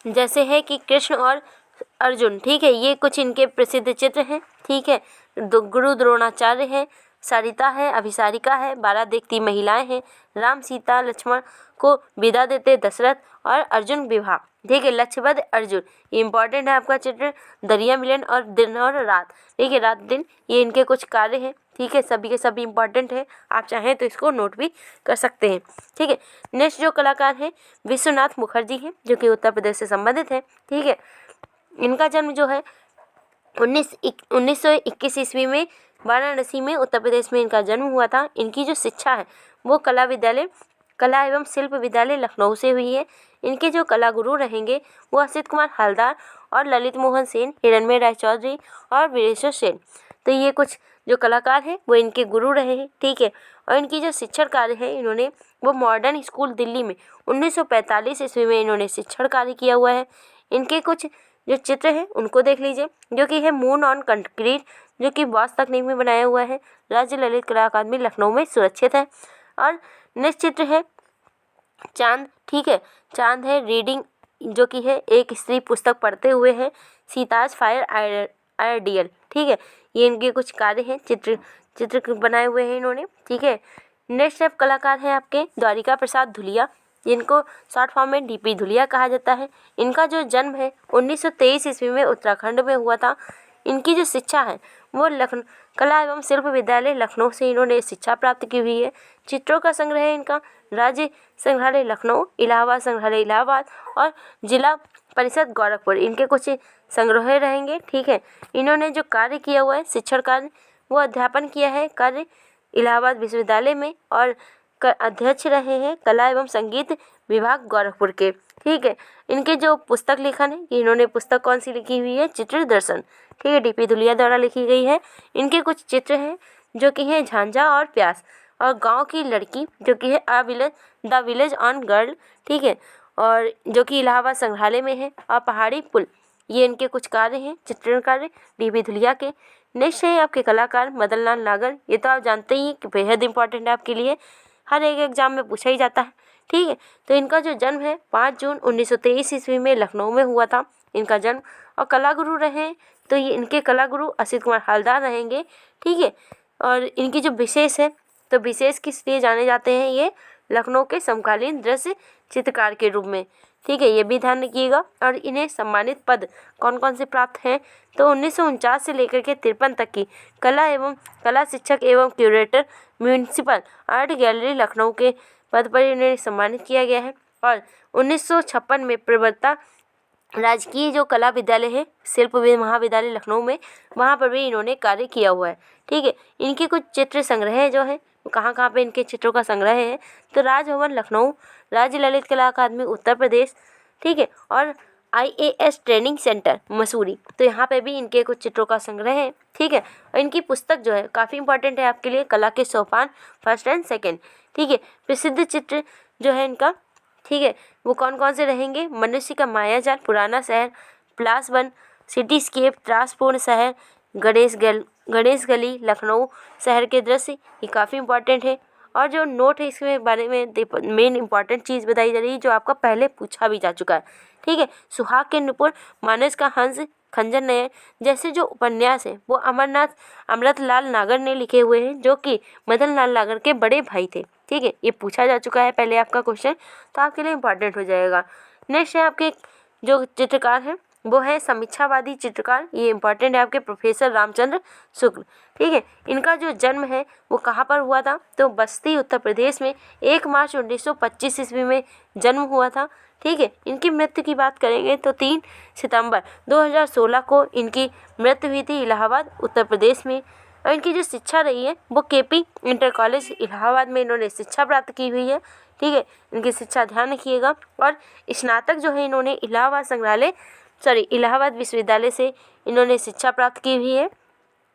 जैसे है कि कृष्ण और अर्जुन। ठीक है, ये कुछ इनके प्रसिद्ध चित्र हैं। ठीक है, गुरु द्रोणाचार्य है, सरिता है, अभिसारिका है, 12 देखती महिलाएं हैं, राम सीता लक्ष्मण को विदा देते दशरथ और अर्जुन विवाह। ठीक है, लक्ष्यबद्ध अर्जुन ये इंपॉर्टेंट है आपका चित्र, दरिया मिलन और दिन और रात। ठीक है, रात दिन ये इनके कुछ कार्य हैं। ठीक है, सभी के सभी इंपॉर्टेंट है, आप चाहें तो इसको नोट भी कर सकते हैं। ठीक है, नेक्स्ट जो कलाकार हैं विश्वनाथ मुखर्जी हैं जो कि उत्तर प्रदेश से संबंधित है। ठीक है, इनका जन्म जो है 1921 ईस्वी में वाराणसी में उत्तर प्रदेश में इनका जन्म हुआ था। इनकी जो शिक्षा है वो कला एवं शिल्प विद्यालय लखनऊ से हुई है। इनके जो कला गुरु रहेंगे वो असित कुमार हालदार और ललित मोहन सेन, हिरणमय राय चौधरी और वीरेश्वर सेन। तो ये कुछ जो कलाकार हैं वो इनके गुरु रहे हैं। ठीक है, और इनकी जो शिक्षण कार्य है इन्होंने वो मॉडर्न स्कूल दिल्ली में 1945 ईस्वी में इन्होंने शिक्षण कार्य किया हुआ है। इनके कुछ जो चित्र हैं उनको देख लीजिए जो कि है मून ऑन कंक्रीट जो कि वॉश तकनीक में बनाया हुआ है, राज्य ललित कला अकादमी लखनऊ में सुरक्षित है। और नेक्स्ट चित्र है चांद। ठीक है, चांद है रीडिंग जो कि है एक स्त्री पुस्तक पढ़ते हुए है, सीताज फायर आइडियल। ठीक है, ये इनके कुछ कार्य हैं, चित्र बनाए हुए हैं इन्होंने। ठीक है, नेक्स्ट अब कलाकार हैं आपके द्वारिका प्रसाद धुलिया, जिनको शॉर्ट फॉर्म में डीपी धुलिया कहा जाता है। इनका जो जन्म है 1923 ईस्वी में उत्तराखंड में हुआ था। इनकी जो शिक्षा है वो कला एवं शिल्प विद्यालय लखनऊ से इन्होंने शिक्षा प्राप्त की हुई है। चित्रों का संग्रह है इनका राज्य संग्रहालय लखनऊ, इलाहाबाद संग्रहालय इलाहाबाद और जिला परिषद गोरखपुर, इनके कुछ संग्रह रहेंगे। ठीक है, इन्होंने जो कार्य किया हुआ है शिक्षण कार्य वो अध्यापन किया है कार्य इलाहाबाद विश्वविद्यालय में और अध्यक्ष रहे हैं कला एवं संगीत विभाग गोरखपुर के। ठीक है, इनके जो पुस्तक लेखन है कि इन्होंने पुस्तक कौन सी लिखी हुई है, चित्र दर्शन। ठीक है, डीपी धुलिया द्वारा लिखी गई है। इनके कुछ चित्र हैं जो कि हैं झांझा और प्यास और गांव की लड़की जो कि है द विलेज ऑन गर्ल। ठीक है, और जो कि इलाहाबाद संग्रहालय में है और पहाड़ी पुल, ये इनके कुछ कार्य हैं चित्रण कार्य डीपी धुलिया के। नेक्स्ट है आपके कलाकार मदन लाल नागर, ये तो आप जानते ही कि बेहद इंपॉर्टेंट है आपके लिए, हर एक एग्जाम में पूछा ही जाता है। ठीक है, तो इनका जो जन्म है 5 जून 1923 ईस्वी में लखनऊ में हुआ था इनका जन्म। और कलागुरु रहे तो ये इनके कलागुरु असित कुमार हालदार रहेंगे। ठीक है, और इनकी जो विशेष है तो विशेष किस लिए जाने जाते हैं, ये लखनऊ के समकालीन दृश्य चित्रकार के रूप में। ठीक है, ये भी ध्यान रखिएगा। और इन्हें सम्मानित पद कौन कौन से प्राप्त हैं, तो 1949 से लेकर के 53 तक की कला शिक्षक एवं curator municipal art gallery Lucknow के पद पर इन्हें सम्मानित किया गया है। और 1956 में प्रवक्ता राजकीय जो कला विद्यालय है, शिल्प महाविद्यालय लखनऊ में, वहाँ पर भी इन्होंने कार्य किया हुआ है। ठीक है, इनके कुछ चित्र संग्रह जो है कहाँ कहाँ पे इनके चित्रों का संग्रह है, तो राजभवन लखनऊ, राज्य ललित कला अकादमी उत्तर प्रदेश, ठीक है, और IAS ट्रेनिंग सेंटर मसूरी, तो यहाँ पे भी इनके कुछ चित्रों का संग्रह है। ठीक है, और इनकी पुस्तक जो है काफ़ी इंपॉर्टेंट है आपके लिए, कला के सोपान फर्स्ट एंड सेकेंड। ठीक है, प्रसिद्ध चित्र जो है इनका, ठीक है, वो कौन कौन से रहेंगे? मनुष्य का मायाजाल, पुराना शहर, प्लास वन, सिटीस्केप, त्रासपूर्ण शहर, गणेश गली, लखनऊ शहर के दृश्य, ये काफ़ी इंपॉर्टेंट है। और जो नोट है इसके बारे में मेन इंपॉर्टेंट चीज़ बताई जा रही है जो आपका पहले पूछा भी जा चुका है। ठीक है, सुहाग के निपुण, मानस का हंस, खंजर नयन जैसे जो उपन्यास हैं वो अमृतलाल नागर ने लिखे हुए हैं, जो कि मदन लाल नागर के बड़े भाई थे। ठीक है, ये पूछा जा चुका है पहले आपका क्वेश्चन, तो आपके लिए इंपॉर्टेंट हो जाएगा। नेक्स्ट है आपके जो चित्रकार हैं वो है समीक्षावादी चित्रकार, ये इंपॉर्टेंट है आपके, प्रोफेसर रामचंद्र शुक्ल। ठीक है, इनका जो जन्म है वो कहाँ पर हुआ था? तो बस्ती उत्तर प्रदेश में 1 मार्च 1925 ईस्वी में जन्म हुआ था। ठीक है, इनकी मृत्यु की बात करेंगे तो 3 सितंबर 2016 को इनकी मृत्यु हुई थी इलाहाबाद उत्तर प्रदेश में। और इनकी जो शिक्षा रही है वो KP इंटर कॉलेज इलाहाबाद में इन्होंने शिक्षा प्राप्त की हुई है। ठीक है, इनकी शिक्षा ध्यान रखिएगा। और स्नातक जो है इन्होंने इलाहाबाद विश्वविद्यालय से इन्होंने शिक्षा प्राप्त की हुई है।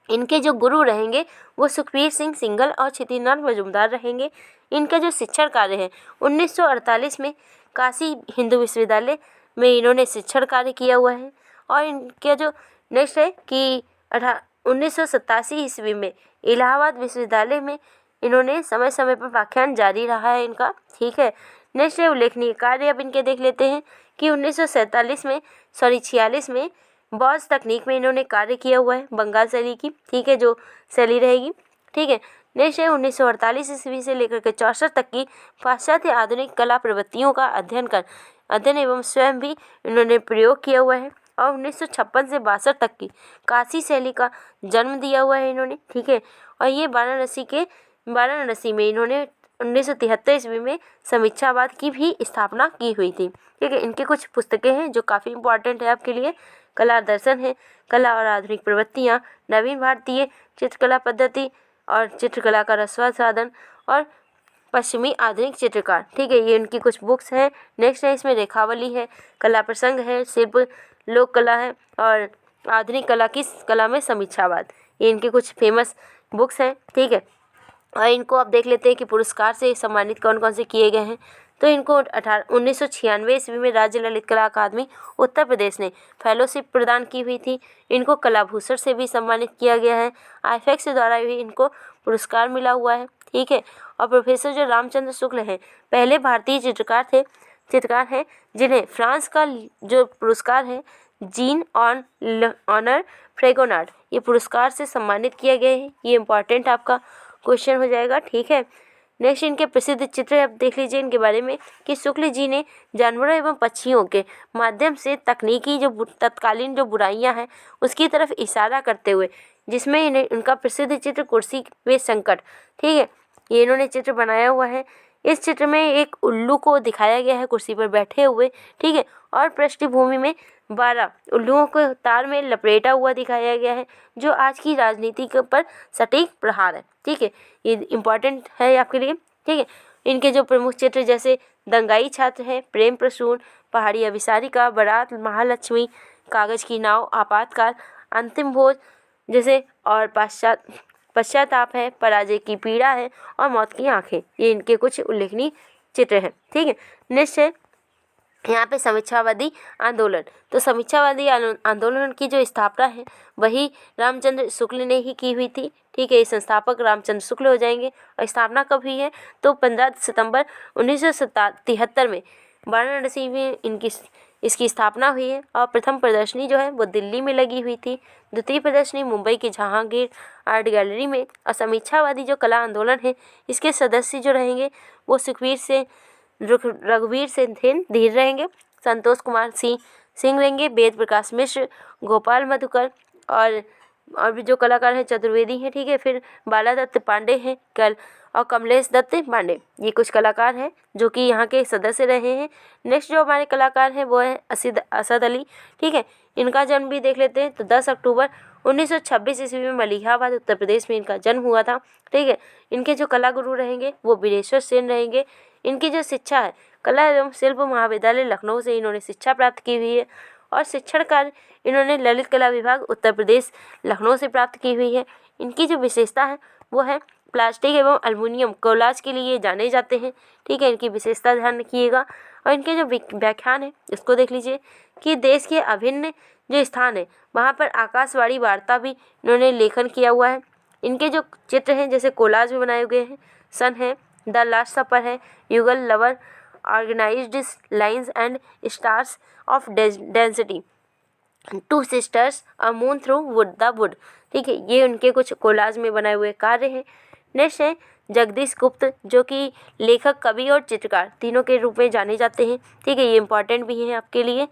इनके जो गुरु रहेंगे वो सुखबीर सिंह सिंघल और क्षितिनाथ मजूमदार रहेंगे। इनका जो शिक्षण कार्य है 1948 में काशी हिंदू विश्वविद्यालय में इन्होंने शिक्षण कार्य किया हुआ है। और इनके जो नेक्स्ट है कि 1987 ईस्वी में इलाहाबाद विश्वविद्यालय में इन्होंने समय समय पर व्याख्यान जारी रहा है इनका। ठीक है, नेक्स्ट है उल्लेखनीय कार्य, अब इनके देख लेते हैं कि 1946 में बॉस तकनीक में इन्होंने कार्य किया हुआ है, बंगाल शैली की। ठीक है, जो शैली रहेगी। ठीक है, नेक्स्ट है 1948 ईस्वी से लेकर के 64 तक की पाश्चात्य आधुनिक कला प्रवृत्तियों का अध्ययन एवं स्वयं भी इन्होंने प्रयोग किया हुआ है। और 1956 से 62 तक की काशी शैली का जन्म दिया हुआ है इन्होंने। ठीक है, और ये वाराणसी में इन्होंने 1973 ईस्वी में समीक्षावाद की भी स्थापना की हुई थी। ठीक है, इनकी कुछ पुस्तकें हैं जो काफ़ी इंपॉर्टेंट है आपके लिए। कला दर्शन है, कला और आधुनिक प्रवृत्तियाँ, नवीन भारतीय चित्रकला पद्धति और चित्रकला का रसवाद और पश्चिमी आधुनिक चित्रकार। ठीक है, ये इनकी कुछ बुक्स हैं। नेक्स्ट है इसमें रेखावली है, कला प्रसंग है, शिल्प लोक कला है और आधुनिक कला में समीक्षावाद, ये इनके कुछ फेमस बुक्स हैं। ठीक है, और इनको आप देख लेते हैं कि पुरस्कार से सम्मानित कौन कौन से किए गए हैं। तो इनको 1996 ईस्वी में राज्य ललित कला अकादमी उत्तर प्रदेश ने फेलोशिप प्रदान की हुई थी। इनको कलाभूषण से भी सम्मानित किया गया है, IFEX द्वारा भी इनको पुरस्कार मिला हुआ है। ठीक है, और प्रोफेसर जो रामचंद्र शुक्ल हैं पहले भारतीय चित्रकार हैं जिन्हें फ्रांस का जो पुरस्कार है जीन ऑनर फ्रेगोनार्ड, ये पुरस्कार से सम्मानित किया गया है। ये इंपॉर्टेंट आपका क्वेश्चन हो जाएगा। ठीक है, नेक्स्ट इनके प्रसिद्ध चित्र आप देख लीजिए इनके बारे में कि शुक्ल जी ने जानवरों एवं पक्षियों के माध्यम से तकनीकी जो तत्कालीन जो बुराइयां हैं उसकी तरफ इशारा करते हुए, जिसमें इनका प्रसिद्ध चित्र कुर्सी वे संकट, ठीक है, ये इन्होंने चित्र बनाया हुआ है। इस चित्र में एक उल्लू को दिखाया गया है कुर्सी पर बैठे हुए। ठीक है, और पृष्ठभूमि में 12 उल्लुओं को तार में लपेटा हुआ दिखाया गया है, जो आज की राजनीति के ऊपर सटीक प्रहार है। ठीक है, ये इंपॉर्टेंट है आपके लिए। ठीक है, इनके जो प्रमुख चित्र जैसे दंगाई छात्र है, प्रेम प्रसून, पहाड़ी अभिसारिका, बारात, महालक्ष्मी, कागज की नाव, आपातकाल, अंतिम भोज जैसे, और पश्चाताप है, पराजय की पीड़ा है और मौत की आंखें, ये इनके कुछ उल्लेखनीय चित्र हैं। ठीक है, नेक्स्ट है यहाँ पे समीक्षावादी आंदोलन। तो समीक्षावादी आंदोलन की जो स्थापना है वही रामचंद्र शुक्ल ने ही की हुई थी। ठीक है, ये संस्थापक रामचंद्र शुक्ल हो जाएंगे। और स्थापना कब हुई है? तो 15 सितंबर 1973 में वाराणसी में इसकी स्थापना हुई है। और प्रथम प्रदर्शनी जो है वो दिल्ली में लगी हुई थी, द्वितीय प्रदर्शनी मुंबई की जहांगीर आर्ट गैलरी में। और समीक्षावादी जो कला आंदोलन है इसके सदस्य जो रहेंगे वो रघुवीर सेन धीर रहेंगे, संतोष कुमार सिंह रहेंगे, वेद प्रकाश मिश्र, गोपाल मधुकर और और भी जो कलाकार हैं चतुर्वेदी हैं, ठीक है। फिर बाला दत्त पांडे हैं और कमलेश दत्त पांडे, ये कुछ कलाकार हैं जो कि यहाँ के सदस्य रहे हैं। नेक्स्ट जो हमारे कलाकार हैं वो है असद अली, ठीक है। इनका जन्म भी देख लेते हैं। तो 10 अक्टूबर 1926 ईस्वी में मलिहाबाद उत्तर प्रदेश में इनका जन्म हुआ था, ठीक है। इनके जो कला गुरु रहेंगे वो वीरेश्वर सेन रहेंगे। इनकी जो शिक्षा है कला एवं शिल्प महाविद्यालय लखनऊ से इन्होंने शिक्षा प्राप्त की हुई है और शिक्षण कार्य इन्होंने ललित कला विभाग उत्तर प्रदेश लखनऊ से प्राप्त की हुई है। इनकी जो विशेषता है वो है प्लास्टिक एवं एल्युमिनियम कोलाज के लिए जाने जाते हैं, ठीक है। इनकी विशेषता ध्यान रखिएगा। और इनके जो व्याख्यान है इसको देख लीजिए कि देश के अभिन्न जो स्थान है वहाँ पर आकाशवाणी वार्ता भी इन्होंने लेखन किया हुआ है। इनके जो चित्र हैं जैसे कोलाज में बनाए हुए हैं, सन है, द लास्ट सपर है, युगल lover, organised lines and stars of density, two sisters, a moon through wood the wood, ठीक है। ये उनके कुछ कोलाज में बनाए हुए कार्य हैं। नेक्स्ट है जगदीश गुप्त जो कि लेखक, कवि और चित्रकार तीनों के रूप में जाने जाते हैं, ठीक है। ये इंपॉर्टेंट भी हैं आपके लिए।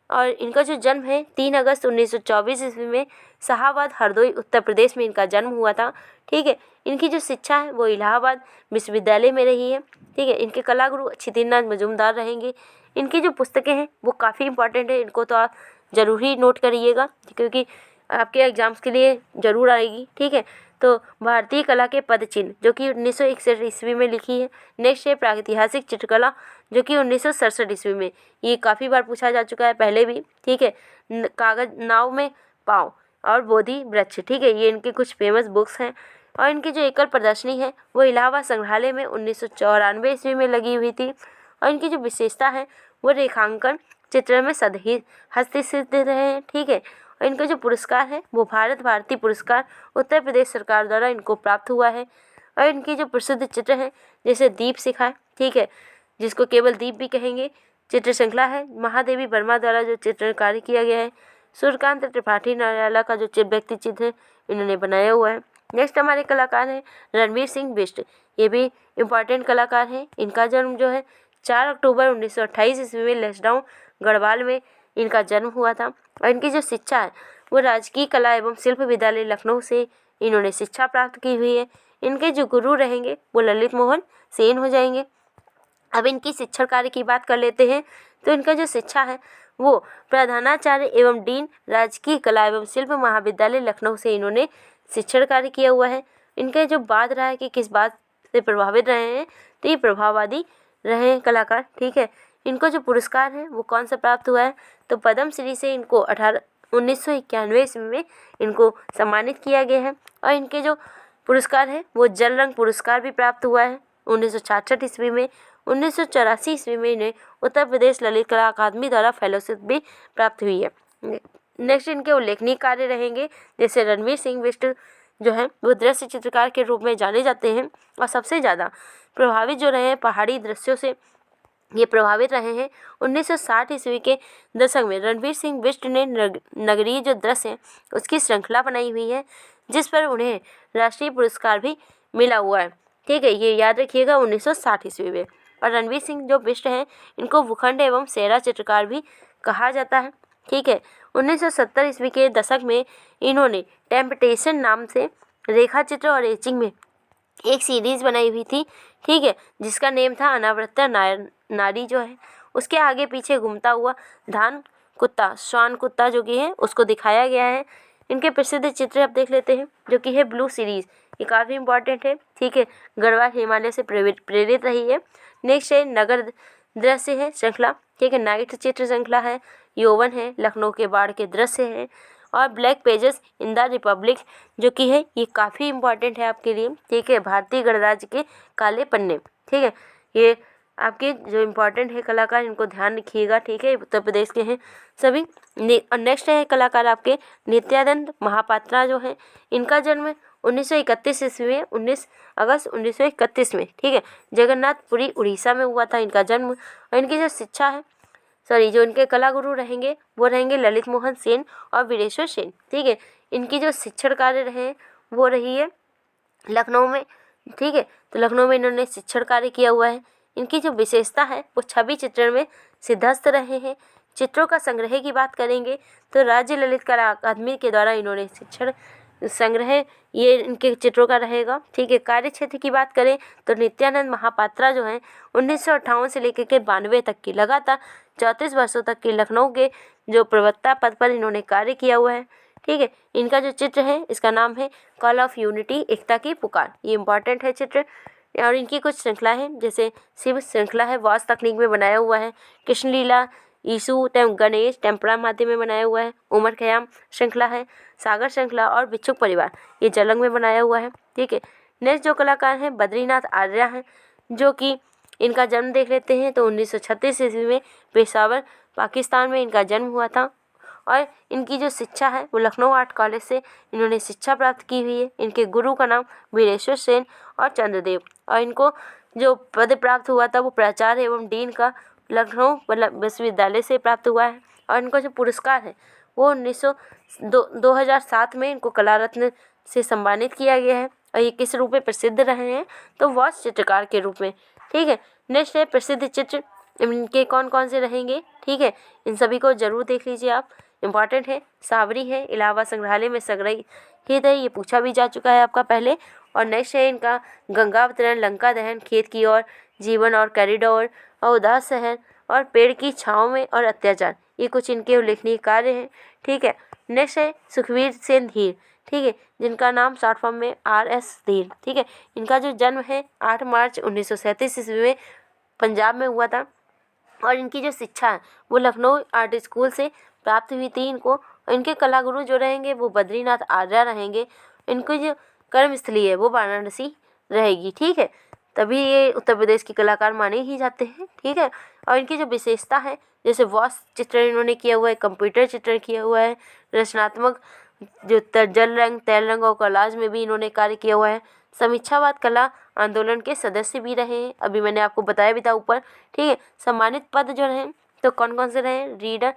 और इनका जो जन्म है 3 अगस्त 1924 ईस्वी में शाहाबाद हरदोई उत्तर प्रदेश में इनका जन्म हुआ था, ठीक है। इनकी जो शिक्षा है वो इलाहाबाद विश्वविद्यालय में रही है, ठीक है। इनके कला गुरु अच्छीदीनाथ मजूमदार रहेंगे। इनकी जो पुस्तकें हैं वो काफ़ी इंपॉर्टेंट है, इनको तो आप ज़रूर ही नोट करिएगा क्योंकि आपके एग्जाम्स के लिए ज़रूर आएगी, ठीक है। तो भारतीय कला के पदचिन्ह जो कि 1961 ईस्वी में लिखी है। नेक्स्ट है प्रागैतिहासिक चित्रकला जो कि 1967 ईस्वी में, ये काफ़ी बार पूछा जा चुका है पहले भी, ठीक है। कागज नाव में पाँव और बोधि वृक्ष, ठीक है। ये इनके कुछ फेमस बुक्स हैं। और इनकी जो एकल प्रदर्शनी है वो इलाहाबाद संग्रहालय में 1994 ईस्वी में लगी हुई थी। और इनकी जो विशेषता है वो रेखांकन चित्र में सदी हस्तशिल्प रहे हैं, ठीक है। और इनका जो पुरस्कार है वो भारतीय पुरस्कार उत्तर प्रदेश सरकार द्वारा इनको प्राप्त हुआ है। और इनकी जो प्रसिद्ध चित्र हैं जैसे दीप शिखा, ठीक है, जिसको केवल दीप भी कहेंगे, चित्र श्रृंखला है, महादेवी वर्मा द्वारा जो चित्रकारी किया गया है, सूर्यकांत त्रिपाठी नारायला का जो व्यक्ति चित्र है इन्होंने बनाया हुआ है। नेक्स्ट हमारे कलाकार हैं रणवीर सिंह बिष्ट, ये भी इम्पॉर्टेंट कलाकार हैं। इनका जन्म जो है 4 अक्टूबर 1928 ईस्वी में लखनऊ गढ़वाल में इनका जन्म हुआ था। और इनकी जो शिक्षा है वो राजकीय कला एवं शिल्प विद्यालय लखनऊ से इन्होंने शिक्षा प्राप्त की हुई है। इनके जो गुरु रहेंगे वो ललित मोहन सेन हो जाएंगे। अब इनकी शिक्षण कार्य की बात कर लेते हैं। तो इनका जो शिक्षा है वो प्रधानाचार्य एवं डीन राजकीय कला एवं शिल्प महाविद्यालय लखनऊ से इन्होंने शिक्षण कार्य किया हुआ है। इनके जो बात रहा है कि किस बात से प्रभावित रहे हैं, तो ये प्रभाववादी रहे हैं कलाकार, ठीक है। इनको जो पुरस्कार है वो कौन सा प्राप्त हुआ है, तो पद्म श्री से इनको 1991 ईस्वी में इनको सम्मानित किया गया है। और इनके जो पुरस्कार है वो जल रंग पुरस्कार भी प्राप्त हुआ है 1966 ईस्वी में। 1984 ईस्वी में इन्हें उत्तर प्रदेश ललित कला अकादमी द्वारा फेलोशिप भी प्राप्त हुई है। नेक्स्ट इनके उल्लेखनीय कार्य रहेंगे जैसे रणवीर सिंह बिष्ट जो है वो दृश्य चित्रकार के रूप में जाने जाते हैं और सबसे ज़्यादा प्रभावित जो रहे हैं पहाड़ी दृश्यों से ये प्रभावित रहे हैं। 1960 ईस्वी के दशक में रणवीर सिंह बिष्ट ने नगरीय जो दृश्य है उसकी श्रृंखला बनाई हुई है जिस पर उन्हें राष्ट्रीय पुरस्कार भी मिला हुआ है, ठीक है। ये याद रखिएगा 1960 ईस्वी में। और रणवीर सिंह जो बिष्ट हैं इनको भूखंड एवं सेरा चित्रकार भी कहा जाता है, ठीक है। 1970 ईस्वी के दशक में इन्होंने टेम्पटेशन नाम से रेखा चित्र और एचिंग में एक सीरीज़ बनाई हुई थी, ठीक है, जिसका नेम था अनावृत्ता नारी जो है उसके आगे पीछे घूमता हुआ धान कुत्ता श्वान कुत्ता जो कि है उसको दिखाया गया है। इनके प्रसिद्ध चित्र अब देख लेते हैं जो कि है ब्लू सीरीज़, ये काफ़ी इंपॉर्टेंट है, ठीक है। गढ़वाल हिमालय से प्रेरित रही है। नेक्स्ट है नगर दृश्य है श्रृंखला, ठीक है, नाइट चित्र श्रृंखला है, यौवन है, लखनऊ के बाढ़ के दृश्य हैं और black pages in the Republic जो कि है ये काफ़ी इंपॉर्टेंट है आपके लिए, ठीक है, भारतीय गणराज्य के काले पन्ने, ठीक है। ये आपके जो इम्पोर्टेंट है कलाकार इनको ध्यान रखिएगा, ठीक है, उत्तर प्रदेश के हैं सभी। नेक्स्ट है कलाकार आपके नित्यानंद महापात्रा जो है, इनका जन्म 1931 ईस्वी में 19 अगस्त 1931 में, ठीक है, जगन्नाथपुरी उड़ीसा में हुआ था इनका जन्म। और इनकी जो शिक्षा है जो इनके कला गुरु रहेंगे वो रहेंगे ललित मोहन सेन और वीरेश्वर सेन, ठीक है। इनकी जो शिक्षण कार्य रहे वो रही है लखनऊ में, ठीक है, तो लखनऊ में इन्होंने शिक्षण कार्य किया हुआ है। इनकी जो विशेषता है वो छवि चित्रण में सिद्धस्त रहे हैं, चित्रों का संग्रह की बात करेंगे तो राज्य ललित कला अकादमी के द्वारा इन्होंने शिक्षण संग्रह ये इनके चित्रों का रहेगा। ठीक है, कार्य क्षेत्र की बात करें तो नित्यानंद महापात्रा जो हैं 1958 से लेकर के 92 तक की लगातार 34 वर्षों तक की लखनऊ के जो प्रवक्ता पद पर इन्होंने कार्य किया हुआ है। ठीक है, इनका जो चित्र है इसका नाम है कॉल ऑफ यूनिटी, एकता की पुकार। ये इंपॉर्टेंट है चित्र। और इनकी कुछ श्रृंखला है, जैसे शिव श्रृंखला है, वास तकनीक में बनाया हुआ है। कृष्ण लीला, यीशु गणेश टेम्परा माध्यम में बनाया हुआ है। उमर खयाम श्रृंखला है, सागर श्रृंखला और भिक्षुक परिवार ये जलंग में बनाया हुआ है। ठीक है, नेक्स्ट जो कलाकार हैं बद्रीनाथ आर्या हैं, जो कि इनका जन्म देख लेते हैं तो 1936 ईस्वी में पेशावर पाकिस्तान में इनका जन्म हुआ था। और इनकी जो शिक्षा है वो लखनऊ आर्ट कॉलेज से इन्होंने शिक्षा प्राप्त की हुई है। इनके गुरु का नाम वीरेश्वर सेन और चंद्रदेव, और इनको जो पद प्राप्त हुआ था वो प्राचार्य एवं डीन का लखनऊ विश्वविद्यालय से प्राप्त हुआ है। और इनको जो पुरस्कार है वो 2007 में इनको कला रत्न से सम्मानित किया गया है। और ये किस रूप में प्रसिद्ध रहे हैं तो वॉस चित्रकार के रूप में। ठीक है, नेक्स्ट है प्रसिद्ध चित्र, इनके कौन कौन से रहेंगे। ठीक है, इन सभी को जरूर देख लीजिए आप, इम्पॉर्टेंट है। सावरी है, इलाहाबाद संग्रहालय में संग्रहित है, ये पूछा भी जा चुका है आपका पहले। और नेक्स्ट है इनका गंगावतरण, लंका दहन, खेत की ओर, जीवन और कॉरिडोर, और उदास शहर, और पेड़ की छाँव में, और अत्याचार, ये कुछ इनके उल्लेखनीय कार्य हैं। ठीक है, नेक्स्ट है सुखवीर सेन धीर। ठीक है, जिनका नाम शॉर्ट फॉर्म में RS धीर। ठीक है, इनका जो जन्म है 8 मार्च 1937 ईस्वी में पंजाब में हुआ था। और इनकी जो शिक्षा है वो लखनऊ आर्ट स्कूल से प्राप्त हुई थी इनको। इनके कलागुरु जो रहेंगे वो बद्रीनाथ आर्या रहेंगे। इनकी जो कर्मस्थली है वो वाराणसी रहेगी। ठीक है, तभी ये उत्तर प्रदेश के कलाकार माने ही जाते हैं। ठीक है, और इनकी जो विशेषता है, जैसे वॉस चित्रण इन्होंने किया हुआ है, कंप्यूटर चित्रण किया हुआ है, रचनात्मक जो जल रंग, तैल रंग और कॉलाज में भी इन्होंने कार्य किया हुआ है। समीक्षावाद कला आंदोलन के सदस्य भी रहे हैं, अभी मैंने आपको बताया भी था ऊपर। ठीक है, सम्मानित पद जो रहे तो कौन कौन से रहे, रीडर,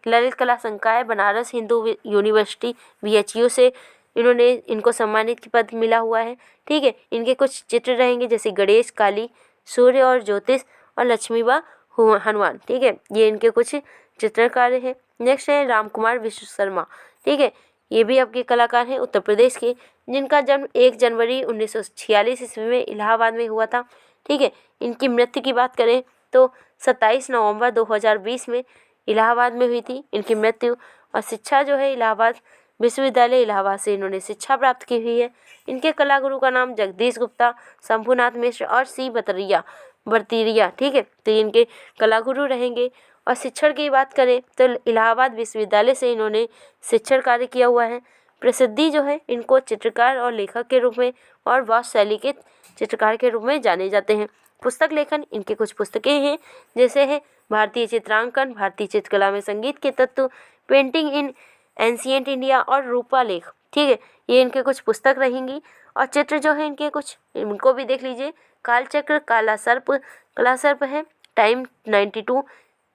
ललित कला संकाय, बनारस हिंदू यूनिवर्सिटी VHU से इनको सम्मानित पद मिला हुआ है। ठीक है, इनके कुछ चित्र रहेंगे, जैसे गणेश, काली, सूर्य और ज्योतिष, और लक्ष्मी व हनुमान। ठीक है, ये इनके कुछ चित्रकार हैं। नेक्स्ट है रामकुमार विश्वशर्मा। ठीक है, ये भी आपके कलाकार हैं उत्तर प्रदेश के, जिनका जन्म 1 जनवरी 1946 ईस्वी में इलाहाबाद में हुआ था। ठीक है, इनकी मृत्यु की बात करें तो 27 नवंबर 2020 में इलाहाबाद में हुई थी इनकी मृत्यु। और शिक्षा जो है इलाहाबाद विश्वविद्यालय इलाहाबाद से इन्होंने शिक्षा प्राप्त की हुई है। इनके कलागुरु का नाम जगदीश गुप्ता, शंभुनाथ मिश्र और C बर्तिरिया। ठीक है, तो इनके कलागुरु रहेंगे। और शिक्षण की बात करें तो इलाहाबाद विश्वविद्यालय से इन्होंने शिक्षण कार्य किया हुआ है। प्रसिद्धि जो है इनको चित्रकार और लेखक के रूप में और वास्तु शैली के चित्रकार के रूप में जाने जाते हैं। पुस्तक लेखन, इनके कुछ पुस्तकें हैं, जैसे है भारतीय चित्रांकन, भारतीय चित्रकला में संगीत के तत्व, पेंटिंग इन एंशिएंट इंडिया और रूपालेख। ठीक है, ये इनके कुछ पुस्तक रहेंगी। और चित्र जो है इनके कुछ, इनको भी देख लीजिए। कालचक्र, काला सर्प है, टाइम 92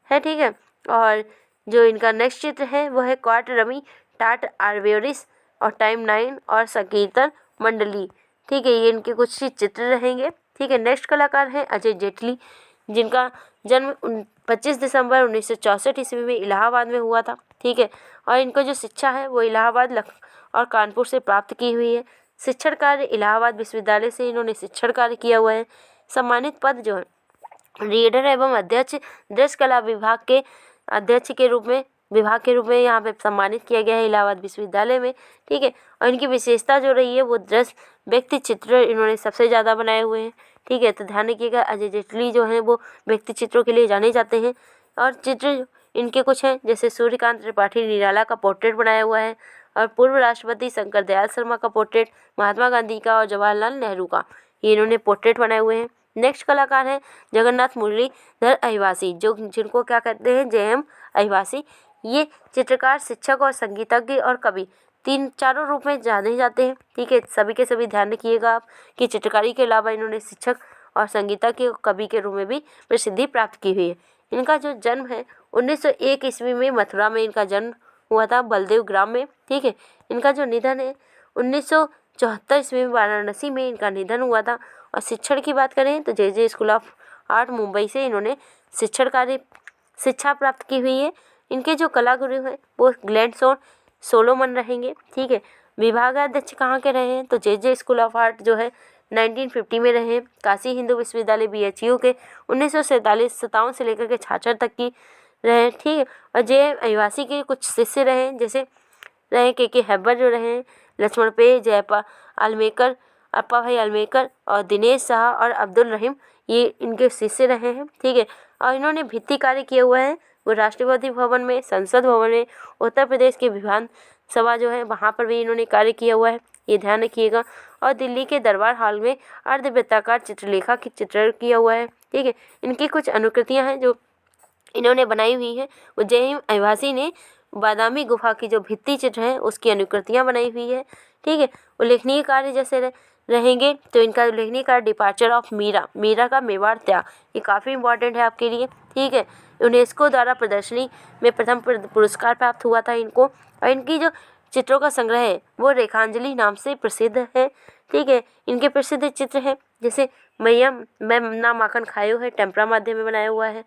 है। ठीक है, और जो इनका नेक्स्ट चित्र है वो है क्वार्ट रमी, टाट आर्वेरिस और टाइम 9 और संकीर्तन मंडली। ठीक है, ये इनके कुछ चित्र रहेंगे। ठीक है, नेक्स्ट कलाकार हैं अजय जेटली, जिनका जन्म 25 दिसंबर 1964 ईस्वी में इलाहाबाद में हुआ था। ठीक है, और इनको जो शिक्षा है वो इलाहाबाद और कानपुर से प्राप्त की हुई है। शिक्षण कार्य इलाहाबाद विश्वविद्यालय से इन्होंने शिक्षण कार्य किया हुआ है। सम्मानित पद जो है रीडर एवं अध्यक्ष, दृश्य कला विभाग के अध्यक्ष के रूप में यहाँ पे सम्मानित किया गया है इलाहाबाद विश्वविद्यालय में। ठीक है, और इनकी विशेषता जो रही है वो दृश्य व्यक्ति चित्र इन्होंने सबसे ज़्यादा बनाए हुए हैं। ठीक है, तो ध्यान रखिएगा, अजय जेटली जो हैं वो व्यक्ति चित्रों के लिए जाने जाते हैं। और चित्र इनके कुछ हैं, जैसे सूर्यकांत त्रिपाठी निराला का पोर्ट्रेट बनाया हुआ है, और पूर्व राष्ट्रपति शंकर दयाल शर्मा का पोर्ट्रेट, महात्मा गांधी का और जवाहरलाल नेहरू का, ये इन्होंने पोर्ट्रेट बनाए हुए हैं। नेक्स्ट कलाकार हैं जगन्नाथ मुरलीधर अहिवासी, जिनको क्या कहते हैं JM अहिवासी। ये चित्रकार, शिक्षक और संगीतज्ञ और कवि, चारों रूप में जाने जाते हैं। ठीक है, सभी के सभी ध्यान रखिएगा आप कि चित्रकारी के अलावा इन्होंने शिक्षक और संगीतज्ञ और कवि के रूप में भी प्रसिद्धि प्राप्त की हुई है। इनका जो जन्म है 1901 ईस्वी में मथुरा में इनका जन्म हुआ था, बलदेव ग्राम में। ठीक है, इनका जो निधन है 1974 ईस्वी में वाराणसी में इनका निधन हुआ था। और शिक्षण की बात करें तो JJ school of art Mumbai से इन्होंने शिक्षा प्राप्त की हुई है। इनके जो कला गुरु हैं वो ग्लैडस्टोन सोलोमन रहेंगे। ठीक है, विभागाध्यक्ष कहाँ के रहे हैं तो जे स्कूल ऑफ आर्ट जो है 1950 में रहे। काशी हिंदू विश्वविद्यालय BHU के 1947 से लेकर के 66 तक की रहे। ठीक है, और जे आदिवासी के कुछ शिष्य रहे, जैसे रहे के हैबर जो रहे, लक्ष्मण पे, जयपा आलमेकर, अप्पा भाई आलमेकर और दिनेश शाह और अब्दुल रहीम, ये इनके शिष्य रहे हैं। ठीक है, और इन्होंने भित्ति कार्य किया हुआ है वो राष्ट्रपति भवन में, संसद भवन में, उत्तर प्रदेश के विधान सभा जो है वहाँ पर भी इन्होंने कार्य किया हुआ है, ये ध्यान रखिएगा। और दिल्ली के दरबार हॉल में अर्धवृत्ताकार चित्रलेखा की चित्रण किया हुआ है। ठीक है, इनकी कुछ अनुकृतियाँ हैं जो इन्होंने बनाई हुई हैं। उज्जैन आदिवासी ने बादामी गुफा की जो भित्ति चित्र है उसकी अनुकृतियाँ बनाई हुई है। ठीक है, उल्लेखनीय कार्य जैसे रहेंगे तो इनका उल्लेखनीय कार्य डिपार्चर ऑफ मीरा का मेवाड़ त्याग, ये काफ़ी इंपॉर्टेंट है आपके लिए। ठीक है, यूनेस्को द्वारा प्रदर्शनी में प्रथम पुरस्कार प्राप्त हुआ था इनको। और इनकी जो चित्रों का संग्रह है वो रेखांजलि नाम से प्रसिद्ध है। ठीक है, इनके प्रसिद्ध चित्र हैं जैसे मैया मैं ना माखन खायो है, टेम्परा माध्यम में बनाया हुआ है,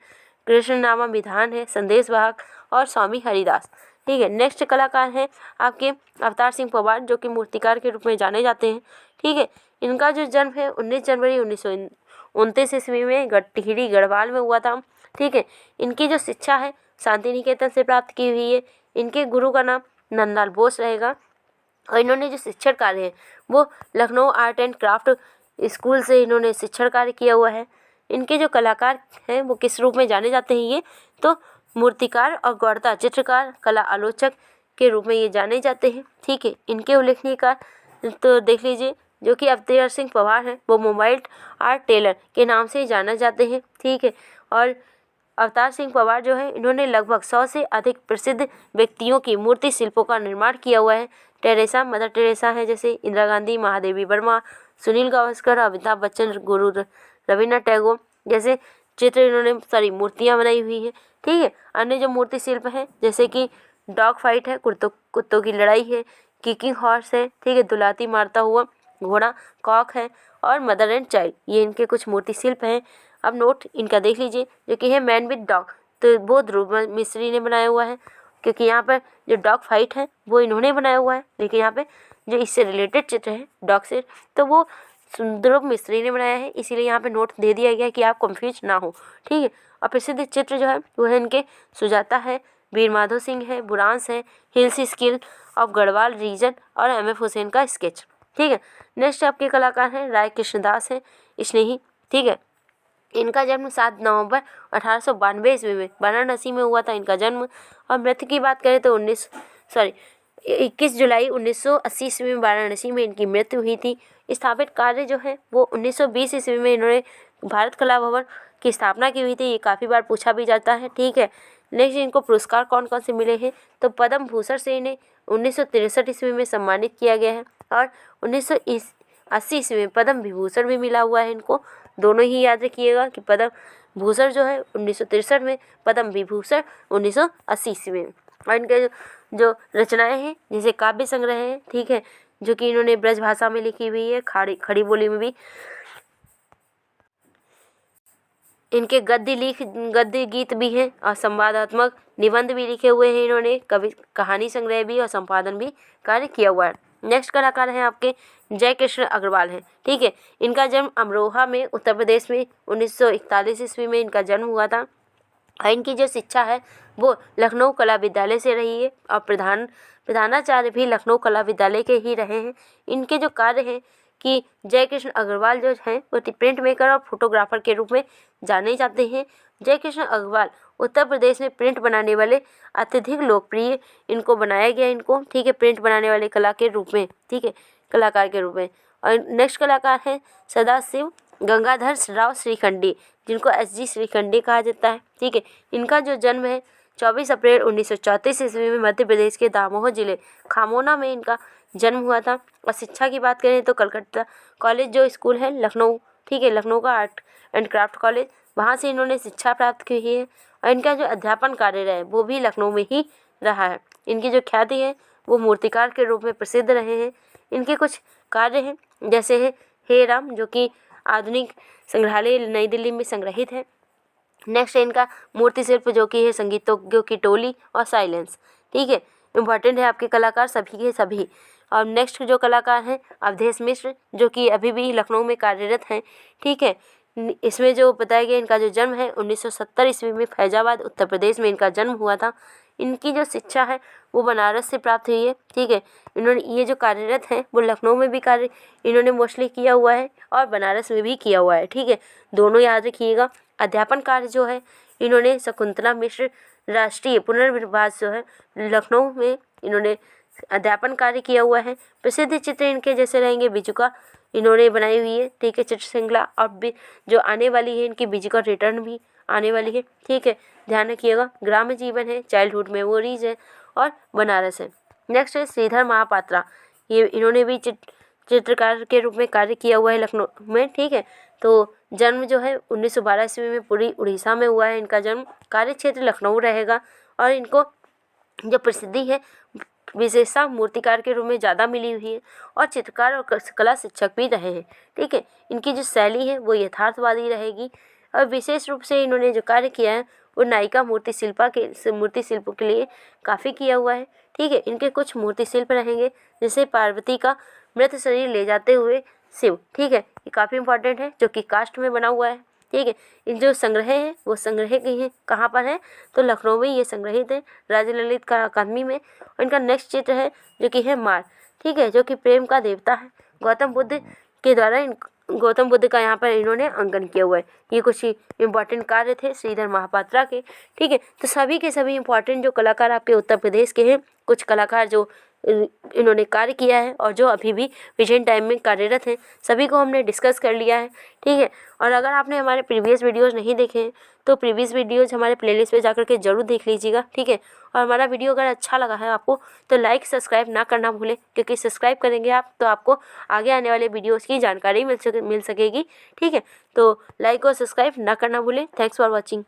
कृष्ण नामा विधान है, संदेश वाहक और स्वामी हरिदास। ठीक है, नेक्स्ट कलाकार हैं आपके अवतार सिंह पवार जो कि मूर्तिकार के रूप में जाने जाते हैं। ठीक है, इनका जो जन्म है 19 जनवरी 1929 ईस्वी में टिहरी गढ़वाल में हुआ था। ठीक है, इनकी जो शिक्षा है शांति निकेतन से प्राप्त की हुई है। इनके गुरु का नाम नंदलाल बोस रहेगा। और इन्होंने जो शिक्षण कार्य है वो Lucknow art and craft school से इन्होंने शिक्षण कार्य किया हुआ है। इनके जो कलाकार हैं वो किस रूप में जाने जाते हैं ये तो मूर्तिकार और गौरता चित्रकार कला आलोचक के रूप में ये जाने जाते हैं। ठीक है, इनके उल्लेखनीय कार्य तो देख लीजिए जो कि अवतार सिंह पवार हैं वो मोबाइल आर्ट टेलर के नाम से जाने जाते हैं। ठीक है, और अवतार सिंह पवार जो है इन्होंने लगभग 100 से अधिक प्रसिद्ध व्यक्तियों की मूर्ति शिल्पों का निर्माण किया हुआ है। मदर टेरेसा है जैसे इंदिरा गांधी, महादेवी वर्मा, सुनील गावस्कर, अमिताभ बच्चन, गुरु रविन्द्रनाथ टैगोर जैसे चित्र इन्होंने सारी मूर्तियाँ बनाई हुई है। ठीक है, अन्य जो मूर्ति शिल्प हैं जैसे कि डॉग फाइट है, कुत्तों की लड़ाई है, किकिंग हॉर्स है, ठीक है, दुलाती मारता हुआ घोड़ा, कॉक है और मदर एंड चाइल्ड, ये इनके कुछ मूर्ति शिल्प हैं। अब नोट इनका देख लीजिए जो कि है मैन विद डॉग, तो वो ध्रुव मिस्त्री ने बनाया हुआ है क्योंकि यहाँ पर जो डॉग फाइट है वो इन्होंने बनाया हुआ है, लेकिन यहाँ पे जो इससे रिलेटेड चित्र है डॉग से तो वो ध्रुव मिस्त्री ने बनाया है, इसीलिए यहाँ पे नोट दे दिया गया है कि आप कंफ्यूज ना हो। ठीक है, और प्रसिद्ध चित्र जो है वो है इनके सुजाता है, वीर माधव सिंह है, बुरांस है, hills skill of Garhwal region और MF हुसैन का स्केच। ठीक है, नेक्स्ट आपके कलाकार हैं राय कृष्णदास हैं स्नेही। ठीक है, इनका जन्म 7 नवंबर 1892 ईस्वी में वाराणसी में हुआ था इनका जन्म। और मृत्यु की बात करें तो 21 जुलाई 1980 ईस्वी में वाराणसी में इनकी मृत्यु हुई थी। स्थापित कार्य जो है वो 1920 ईस्वी में इन्होंने भारत कला भवन की स्थापना की हुई थी, ये काफ़ी बार पूछा भी जाता है। ठीक है, नेक्स्ट इनको पुरस्कार कौन कौन से मिले हैं तो पद्म भूषण से इन्हें 1963 ईस्वी में सम्मानित किया गया है और 1980 ईस्वी में पद्म विभूषण भी मिला हुआ है इनको। दोनों ही याद रखिएगा कि पद्म भूषण जो है 1963 में, पद्म विभूषण 1980 ईस्वी में। और इनके जो रचनाएं हैं जैसे काव्य संग्रह है, ठीक है, जो कि इन्होंने ब्रज भाषा में लिखी हुई है, खड़ी बोली में भी। इनके गद्य गीत भी हैं और संवादात्मक निबंध भी लिखे हुए हैं इन्होंने, कहानी संग्रह भी और संपादन भी कार्य किया हुआ है। नेक्स्ट कलाकार हैं आपके जय कृष्ण अग्रवाल हैं। ठीक है, इनका जन्म अमरोहा में उत्तर प्रदेश में 1941 ईस्वी में इनका जन्म हुआ था। और इनकी जो शिक्षा है वो लखनऊ कला विद्यालय से रही है और प्रधानाचार्य भी लखनऊ कला विद्यालय के ही रहे हैं। इनके जो कार्य हैं कि जय कृष्ण अग्रवाल जो हैं वो प्रिंट मेकर और फोटोग्राफर के रूप में जाने जाते हैं। जय कृष्ण अग्रवाल उत्तर प्रदेश में प्रिंट बनाने वाले अत्यधिक लोकप्रिय इनको बनाया गया इनको, ठीक है, प्रिंट बनाने वाले कला के रूप में, ठीक है, कलाकार के रूप में। और नेक्स्ट कलाकार हैं सदाशिव गंगाधर राव श्रीखंडी, जिनको SG श्रीखंडी कहा जाता है। ठीक है, इनका जो जन्म है 24 अप्रैल 1934 ईस्वी में मध्य प्रदेश के दामोह जिले खामोना में इनका जन्म हुआ था। और शिक्षा की बात करें तो कलकत्ता कॉलेज जो स्कूल है लखनऊ, ठीक है, लखनऊ का आर्ट एंड क्राफ्ट कॉलेज, वहाँ से इन्होंने शिक्षा प्राप्त की है। और इनका जो अध्यापन कार्य रहा है वो भी लखनऊ में ही रहा है। इनकी जो ख्याति है वो मूर्तिकार के रूप में प्रसिद्ध रहे हैं। इनके कुछ कार्य हैं जैसे है हे राम, जो कि आधुनिक संग्रहालय नई दिल्ली में संग्रहित है। नेक्स्ट है इनका मूर्ति शिल्प जो कि है संगीतज्ञों की टोली और साइलेंस। ठीक है, इम्पॉर्टेंट है आपके कलाकार सभी के सभी। और नेक्स्ट जो कलाकार हैं अवधेश मिश्र जो कि अभी भी लखनऊ में कार्यरत हैं। ठीक है, इसमें जो बताया गया इनका जो जन्म है 1970 ईस्वी में फैजाबाद उत्तर प्रदेश में इनका जन्म हुआ था। इनकी जो शिक्षा है वो बनारस से प्राप्त हुई है। ठीक है, इन्होंने ये जो कार्यरत हैं वो लखनऊ में भी कार्य इन्होंने मोस्टली किया हुआ है और बनारस में भी किया हुआ है। ठीक है, दोनों याद रखिएगा। अध्यापन कार्य जो है इन्होंने शकुंतला मिश्र राष्ट्रीय पुनर्विभास जो है लखनऊ में इन्होंने अध्यापन कार्य किया हुआ है। प्रसिद्ध चित्र इनके जैसे रहेंगे बिजुका इन्होंने बनाई हुई है। ठीक है, चित्र श्रृंखला और जो आने वाली है इनकी बिजुका रिटर्न भी आने वाली है। ठीक है, ध्यान रखिएगा। ग्राम्य जीवन है, चाइल्डहुड मेमोरीज है और बनारस है। नेक्स्ट है श्रीधर महापात्रा, ये इन्होंने भी चित्रकार के रूप में कार्य किया हुआ है लखनऊ में। ठीक है, तो जन्म जो है 1912 ईस्वी में पूरी उड़ीसा में हुआ है इनका जन्म। कार्य क्षेत्र लखनऊ रहेगा और इनको जो प्रसिद्धि है विशेषता मूर्तिकार के रूप में ज़्यादा मिली हुई है और चित्रकार और कला शिक्षक भी रहे हैं। ठीक है, इनकी जो शैली है वो यथार्थवादी रहेगी और विशेष रूप से इन्होंने जो कार्य किया है वो नायिका मूर्ति शिल्प के लिए काफ़ी किया हुआ है। ठीक है, इनके कुछ मूर्ति शिल्प रहेंगे जैसे पार्वती का मृत शरीर ले जाते हुए शिव। ठीक है, ये काफ़ी इंपॉर्टेंट है जो कि कास्ट में बना हुआ है। ठीक है, इन जो संग्रह हैं वो संग्रह के हैं कहाँ पर है तो लखनऊ में ये संग्रहित है राजा ललित का अकादमी में। और इनका नेक्स्ट चित्र है जो कि है मार। ठीक है, जो कि प्रेम का देवता है। गौतम बुद्ध का यहाँ पर इन्होंने अंकन किया हुआ है। ये कुछ इंपॉर्टेंट कार्य थे श्रीधर महापात्रा के। ठीक है, तो सभी के सभी इंपॉर्टेंट जो कलाकार आपके उत्तर प्रदेश के हैं, कुछ कलाकार जो इन्होंने कार्य किया है और जो अभी भी प्रेजेंट टाइम में कार्यरत हैं, सभी को हमने डिस्कस कर लिया है। ठीक है, और अगर आपने हमारे प्रीवियस वीडियोज़ नहीं देखे हैं तो प्रीवियस वीडियोज़ हमारे प्लेलिस्ट पे जाकर के जरूर देख लीजिएगा। ठीक है, और हमारा वीडियो अगर अच्छा लगा है आपको तो लाइक सब्सक्राइब ना करना भूलें, क्योंकि सब्सक्राइब करेंगे आप तो आपको आगे आने वाले वीडियोज़ की जानकारी मिल सकेगी। ठीक है, तो लाइक और सब्सक्राइब ना करना भूलें। Thanks for watching.